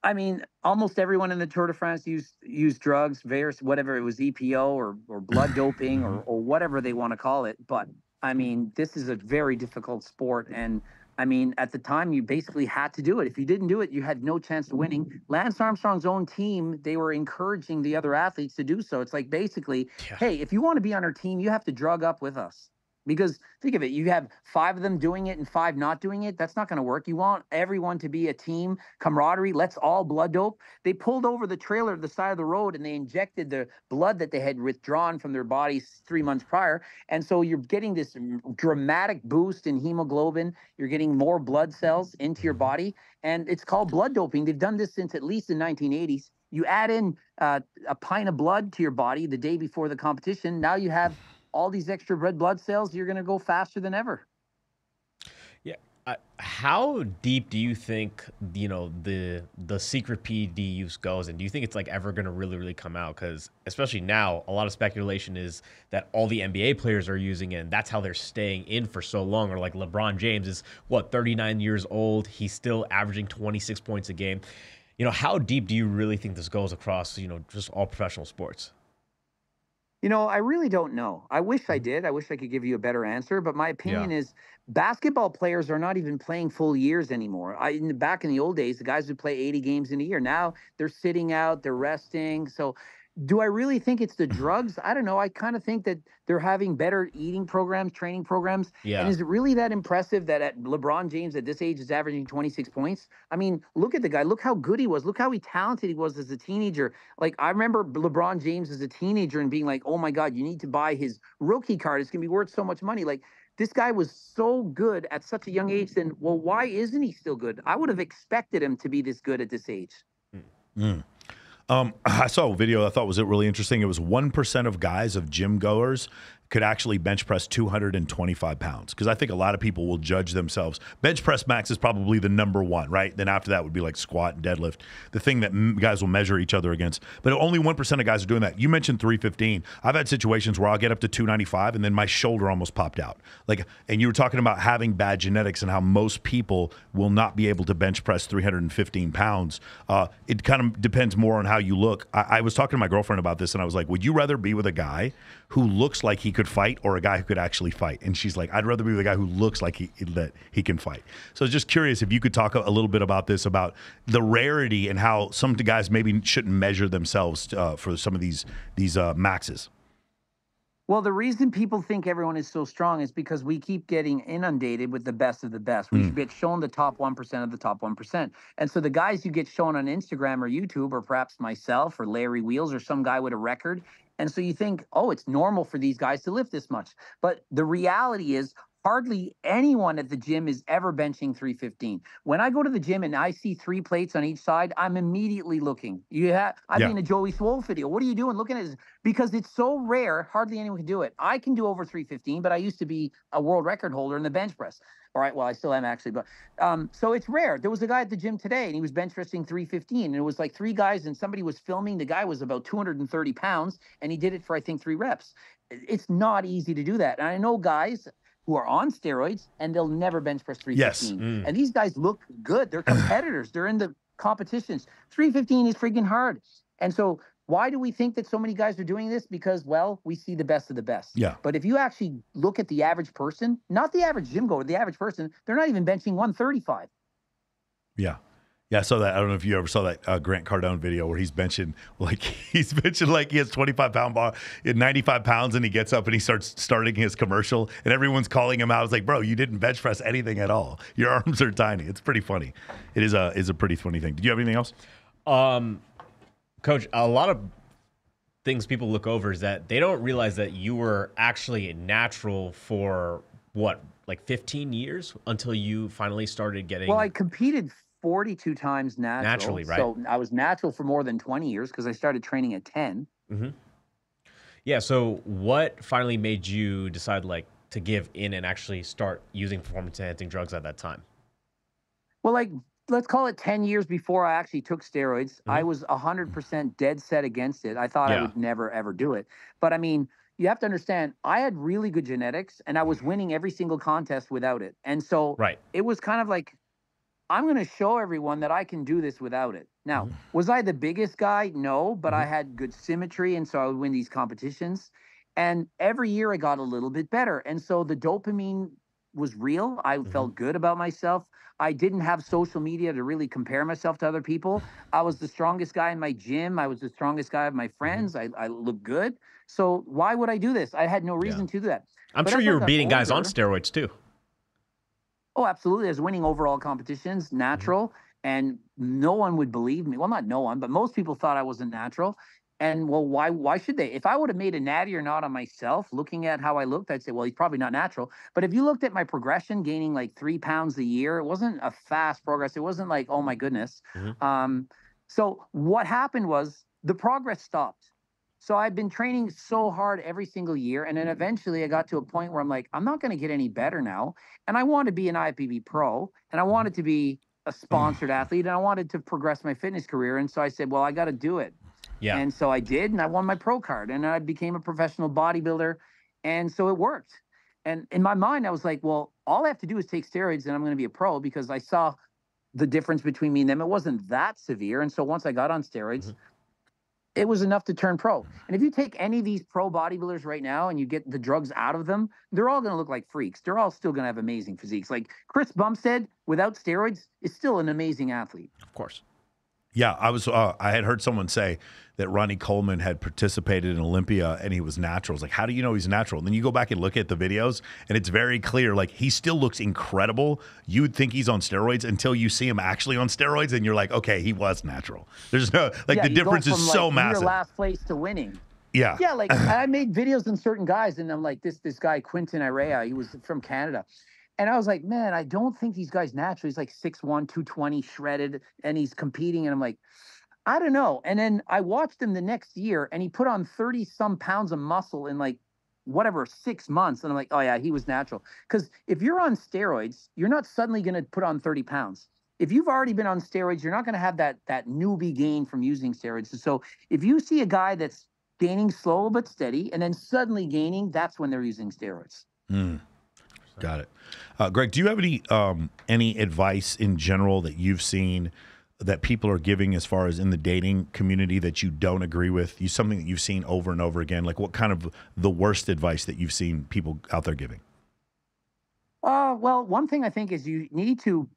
I mean, almost everyone in the Tour de France used drugs, various, whatever it was, EPO or blood doping or whatever they want to call it. But I mean, this is a very difficult sport. And I mean, at the time, you basically had to do it. If you didn't do it, you had no chance of winning. Lance Armstrong's own team, they were encouraging the other athletes to do so. It's like basically, hey, if you want to be on our team, you have to drug up with us. Because think of it, you have 5 of them doing it and 5 not doing it. That's not going to work. You want everyone to be a team, camaraderie. Let's all blood dope. They pulled over the trailer to the side of the road and they injected the blood that they had withdrawn from their bodies 3 months prior. And so you're getting this dramatic boost in hemoglobin. You're getting more blood cells into your body. And it's called blood doping. They've done this since at least the 1980s. You add in a pint of blood to your body the day before the competition. Now you have all these extra red blood cells, you're going to go faster than ever. Yeah. How deep do you think, the secret PED use goes? And do you think it's like ever going to really, really come out? Because especially now, a lot of speculation is that all the NBA players are using it, and that's how they're staying in for so long. Or like LeBron James is, 39 years old. He's still averaging 26 points a game. How deep do you really think this goes across, just all professional sports? I really don't know. I wish I did. I wish I could give you a better answer. But my opinion is basketball players are not even playing full years anymore. Back in the old days, the guys would play 80 games in a year. Now they're sitting out, they're resting. So do I really think it's the drugs? I don't know. I kind of think that they're having better eating programs, training programs. Yeah. And is it really that impressive that at LeBron James at this age is averaging 26 points? I mean, look at the guy. Look how good he was. Look how talented he was as a teenager. Like, I remember LeBron James as a teenager and being like, oh my God, you need to buy his rookie card. It's going to be worth so much money. Like, this guy was so good at such a young age. Then, well, why isn't he still good? I would have expected him to be this good at this age. I saw a video I thought was really interesting. It was 1% of guys, of gym goers, could actually bench press 225 pounds. Because I think a lot of people will judge themselves. Bench press max is probably the number one, right? Then after that would be like squat and deadlift, the thing that guys will measure each other against. But only 1% of guys are doing that. You mentioned 315. I've had situations where I'll get up to 295 and then my shoulder almost popped out. Like, and you were talking about having bad genetics and how most people will not be able to bench press 315 pounds. It kind of depends more on how you look. I was talking to my girlfriend about this and I was like, would you rather be with a guy who looks like he could fight or a guy who could actually fight? And she's like, I'd rather be with a guy who looks like he can fight. So I was just curious if you could talk a little bit about this, about the rarity and how some guys maybe shouldn't measure themselves for some of these maxes. Well, the reason people think everyone is so strong is because we keep getting inundated with the best of the best. We get shown the top 1% of the top 1%. And so the guys you get shown on Instagram or YouTube, or perhaps myself or Larry Wheels or some guy with a record. And so you think, oh, it's normal for these guys to lift this much. But the reality is hardly anyone at the gym is ever benching 315. When I go to the gym and I see 3 plates on each side, I'm immediately looking. I've been in a Joey Swoll video. What are you doing? Looking at this? Because it's so rare, hardly anyone can do it. I can do over 315, but I used to be a world record holder in the bench press. All right, well, I still am actually, but so it's rare. There was a guy at the gym today, and he was bench pressing 315, and it was like 3 guys, and somebody was filming. The guy was about 230 pounds, and he did it for, I think, 3 reps. It's not easy to do that. And I know guys who are on steroids, and they'll never bench press 315. Yes. And these guys look good. They're competitors. They're in the competitions. 315 is freaking hard. And so why do we think that so many guys are doing this? Because, well, we see the best of the best. Yeah. But if you actually look at the average person, not the average gym goer, the average person, they're not even benching 135. Yeah. Yeah, I saw that. I don't know if you ever saw that Grant Cardone video where he's benching like he has 25-pound bar at 95 pounds, and he gets up and he starting his commercial, and everyone's calling him out. I was like, bro, you didn't bench press anything at all. Your arms are tiny. It's pretty funny. It is a pretty funny thing. Did you have anything else? Coach, a lot of things people look over is that they don't realize that you were actually natural for what, like 15 years until you finally started getting. Well, I competed 42 times naturally, right? So I was natural for more than 20 years because I started training at 10. Mm-hmm. Yeah. So what finally made you decide to give in and actually start using performance enhancing drugs at that time? Well, let's call it 10 years before I actually took steroids. I was 100% dead set against it. I thought I would never, ever do it. But I mean, you have to understand, I had really good genetics and I was winning every single contest without it. And so it was kind of like, I'm going to show everyone that I can do this without it. Now, was I the biggest guy? No, but I had good symmetry. And so I would win these competitions. And every year I got a little bit better. And so the dopamine was real. I felt good about myself. I didn't have social media to really compare myself to other people. I was the strongest guy in my gym. I was the strongest guy of my friends. I looked good. So why would I do this? I had no reason to do that. I'm sure you were beating guys on steroids too. Oh, absolutely. I was winning overall competitions, natural, and no one would believe me. Well, not no one, but most people thought I wasn't natural. And well, why should they? If I would have made a natty or not on myself, looking at how I looked, I'd say, well, he's probably not natural. But if you looked at my progression, gaining like 3 pounds a year, it wasn't a fast progress. It wasn't like, oh my goodness. So what happened was the progress stopped. So I've been training so hard every single year. And then eventually I got to a point where I'm like, I'm not going to get any better now. And I want to be an IFBB pro, and I wanted to be a sponsored athlete, and I wanted to progress my fitness career. And so I said, well, I got to do it. Yeah. And so I did, and I won my pro card, and I became a professional bodybuilder. And so it worked. And in my mind, I was like, well, all I have to do is take steroids and I'm going to be a pro, because I saw the difference between me and them. It wasn't that severe. And so once I got on steroids, it was enough to turn pro. And if you take any of these pro bodybuilders right now and you get the drugs out of them, they're all going to look like freaks. They're all still going to have amazing physiques. Like Chris Bumstead, without steroids, is still an amazing athlete. Of course. Yeah, I had heard someone say that Ronnie Coleman had participated in Olympia and he was natural. It's like, how do you know he's natural? And then you go back and look at the videos and it's very clear. Like, he still looks incredible. You'd think he's on steroids until you see him actually on steroids, and you're like, okay, he was natural. There's no, the difference is so massive. Last place to winning. Yeah. Yeah, like I made videos on certain guys, and I'm like, this guy, Quinton Irea, he was from Canada. And I was like, man, I don't think these guys natural. He's like 6'1", 220, shredded, and he's competing. And I'm like, I don't know. And then I watched him the next year, and he put on 30-some pounds of muscle in like whatever, 6 months. And I'm like, oh yeah, he was natural. Because if you're on steroids, you're not suddenly going to put on 30 pounds. If you've already been on steroids, you're not going to have that newbie gain from using steroids. And so if you see a guy that's gaining slow but steady and then suddenly gaining, that's when they're using steroids. Got it. Greg, do you have any advice in general that you've seen that people are giving as far as in the dating community that you don't agree with? Something that you've seen over and over again? Like what kind of the worst advice that you've seen people out there giving? Well, one thing I think is you need to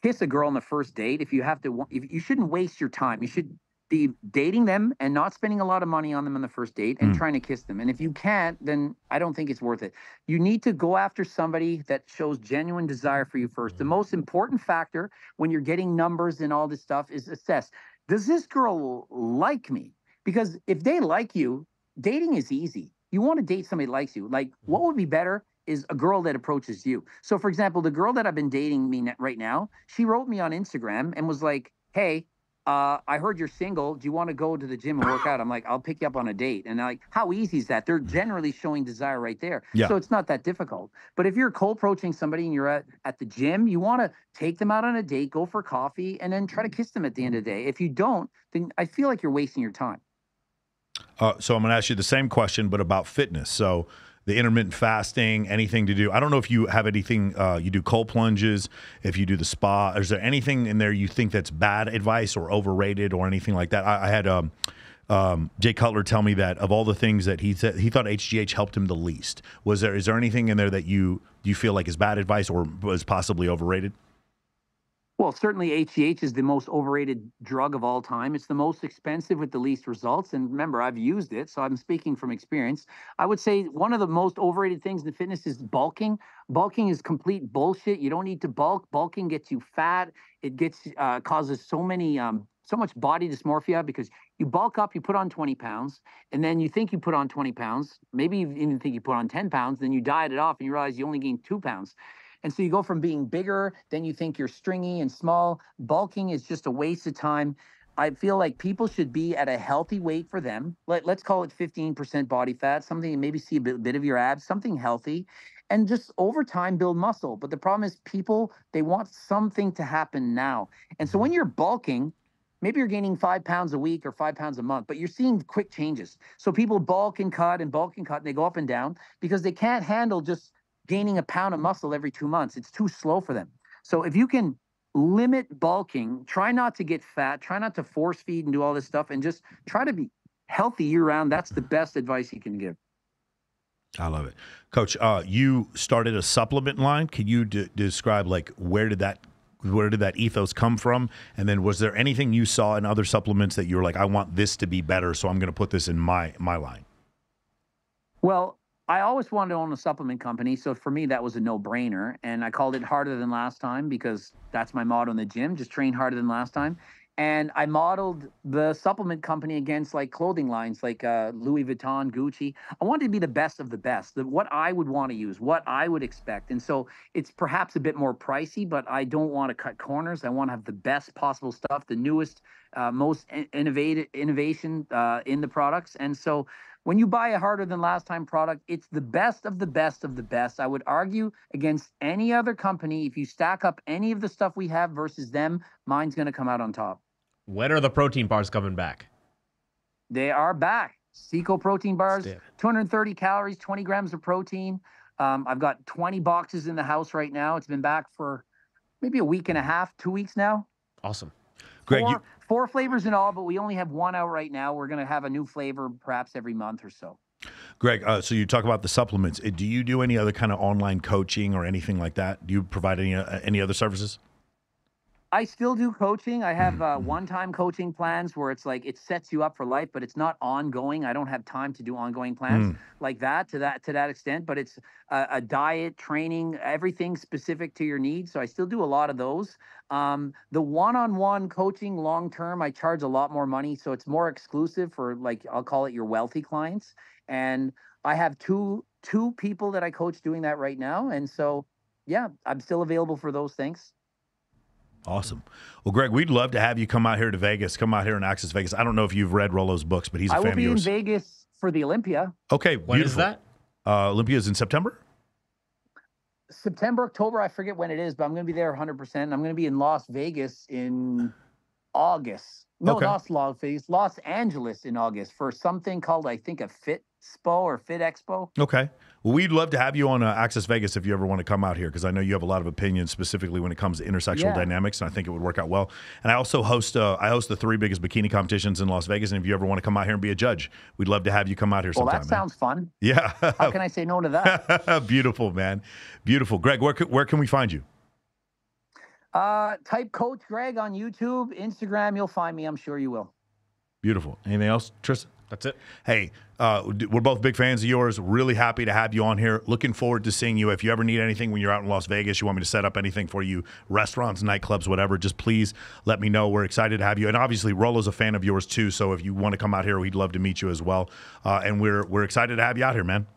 kiss a girl on the first date. If you shouldn't waste your time. You should be dating them and not spending a lot of money on them on the first date and trying to kiss them. And if you can't, then I don't think it's worth it. You need to go after somebody that shows genuine desire for you first. The most important factor when you're getting numbers and all this stuff is assess, does this girl like me? Because if they like you, dating is easy. You want to date somebody that likes you. Like, what would be better is a girl that approaches you. So for example, the girl that I've been dating right now, she wrote me on Instagram and was like, hey, I heard you're single. Do you want to go to the gym and work out? I'm like, I'll pick you up on a date. And like, how easy is that? They're generally showing desire right there. Yeah. So it's not that difficult. But if you're cold approaching somebody and you're at the gym, you want to take them out on a date, go for coffee, and then try to kiss them at the end of the day. If you don't, then I feel like you're wasting your time. So I'm going to ask you the same question, but about fitness. So the intermittent fasting, anything to do. I don't know if you have anything, you do cold plunges, if you do the spa. Is there anything in there you think that's bad advice or overrated or anything like that? I had Jay Cutler tell me that of all the things that he said, he thought HGH helped him the least. Is there anything in there that you feel like is bad advice or was possibly overrated? Well, certainly HGH is the most overrated drug of all time. It's the most expensive with the least results. And remember, I've used it, so I'm speaking from experience. I would say one of the most overrated things in fitness is bulking. Bulking is complete bullshit. You don't need to bulk. Bulking gets you fat. It causes so much body dysmorphia because you bulk up, you put on 20 pounds, and then you think you put on 20 pounds. Maybe you even think you put on 10 pounds. Then you diet it off and you realize you only gained 2 pounds. And so you go from being bigger, then you think you're stringy and small. Bulking is just a waste of time. I feel like people should be at a healthy weight for them. Let's call it 15% body fat, something, maybe see a bit of your abs, something healthy, and just over time build muscle. But the problem is people, they want something to happen now. And so when you're bulking, maybe you're gaining 5 pounds a week or 5 pounds a month, but you're seeing quick changes. So people bulk and cut and bulk and cut, and they go up and down because they can't handle just gaining a pound of muscle every 2 months. It's too slow for them. So if you can limit bulking, try not to get fat, try not to force feed and do all this stuff, and just try to be healthy year round. That's the best advice you can give. I love it. Coach, you started a supplement line. Can you describe like where did that ethos come from? And then was there anything you saw in other supplements that you were like, I want this to be better, so I'm going to put this in my line? Well, I always wanted to own a supplement company. So for me, that was a no-brainer. And I called it Harder Than Last Time because that's my motto in the gym, just train harder than last time. And I modeled the supplement company against like clothing lines like Louis Vuitton, Gucci. I wanted to be the best of the best, what I would want to use, what I would expect. And so it's perhaps a bit more pricey, but I don't want to cut corners. I want to have the best possible stuff, the newest, most innovation in the products. And so when you buy a Harder Than Last Time product, it's the best of the best of the best. I would argue against any other company. If you stack up any of the stuff we have versus them, mine's going to come out on top. When are the protein bars coming back? They are back. Seco protein bars, 230 calories, 20 grams of protein. I've got 20 boxes in the house right now. It's been back for maybe a week and a half, 2 weeks now. Awesome. Greg, four flavors in all, but we only have one out right now. We're going to have a new flavor perhaps every month or so. Greg, so you talk about the supplements. Do you do any other kind of online coaching or anything like that? Do you provide any other services? I still do coaching. I have one-time coaching plans where it's like it sets you up for life, but it's not ongoing. I don't have time to do ongoing plans like that to that extent. But it's a diet, training, everything specific to your needs. So I still do a lot of those. The one-on-one coaching long-term, I charge a lot more money, so it's more exclusive for like I'll call it your wealthy clients. And I have two people that I coach doing that right now. And so yeah, I'm still available for those things. Awesome. Well, Greg, we'd love to have you come out here to Vegas, come out here and Access Vegas. I don't know if you've read Rollo's books, but he's a fan of yours. I will be in Vegas for the Olympia. Okay, when is that? Olympia's in September? September, October, I forget when it is, but I'm going to be there 100%. I'm going to be in Las Vegas in August. No, Okay. not Las Vegas, Los Angeles in August for something called, I think, a Fit Expo or Fit Expo. Okay. Well, we'd love to have you on Access Vegas if you ever want to come out here, because I know you have a lot of opinions specifically when it comes to intersexual dynamics, and I think it would work out well. And I also host the 3 biggest bikini competitions in Las Vegas, and if you ever want to come out here and be a judge, we'd love to have you come out here sometime. Well, that sounds fun. Yeah. How can I say no to that? Beautiful, man. Beautiful. Greg, where can we find you? Type Coach Greg on YouTube, Instagram. You'll find me. I'm sure you will. Beautiful. Anything else, Tristan? That's it. Hey, we're both big fans of yours. Really happy to have you on here. Looking forward to seeing you. If you ever need anything when you're out in Las Vegas, you want me to set up anything for you, restaurants, nightclubs, whatever, just please let me know. We're excited to have you. And obviously, Rollo's a fan of yours too. So if you want to come out here, we'd love to meet you as well. And we're excited to have you out here, man.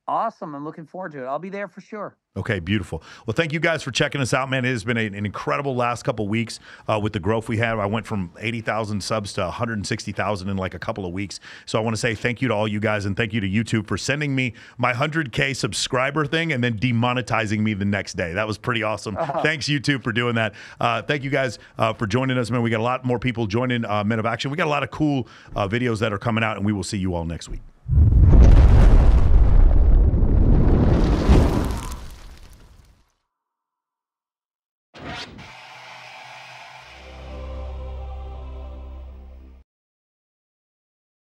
Awesome. I'm looking forward to it. I'll be there for sure. Okay, beautiful. Well, thank you guys for checking us out, man. It has been an incredible last couple of weeks with the growth we have. I went from 80,000 subs to 160,000 in like a couple of weeks. So I want to say thank you to all you guys, and thank you to YouTube for sending me my 100K subscriber thing and then demonetizing me the next day. That was pretty awesome. Thanks, YouTube, for doing that. Thank you guys for joining us, man. We got a lot more people joining Men of Action. We got a lot of cool videos that are coming out, and we will see you all next week.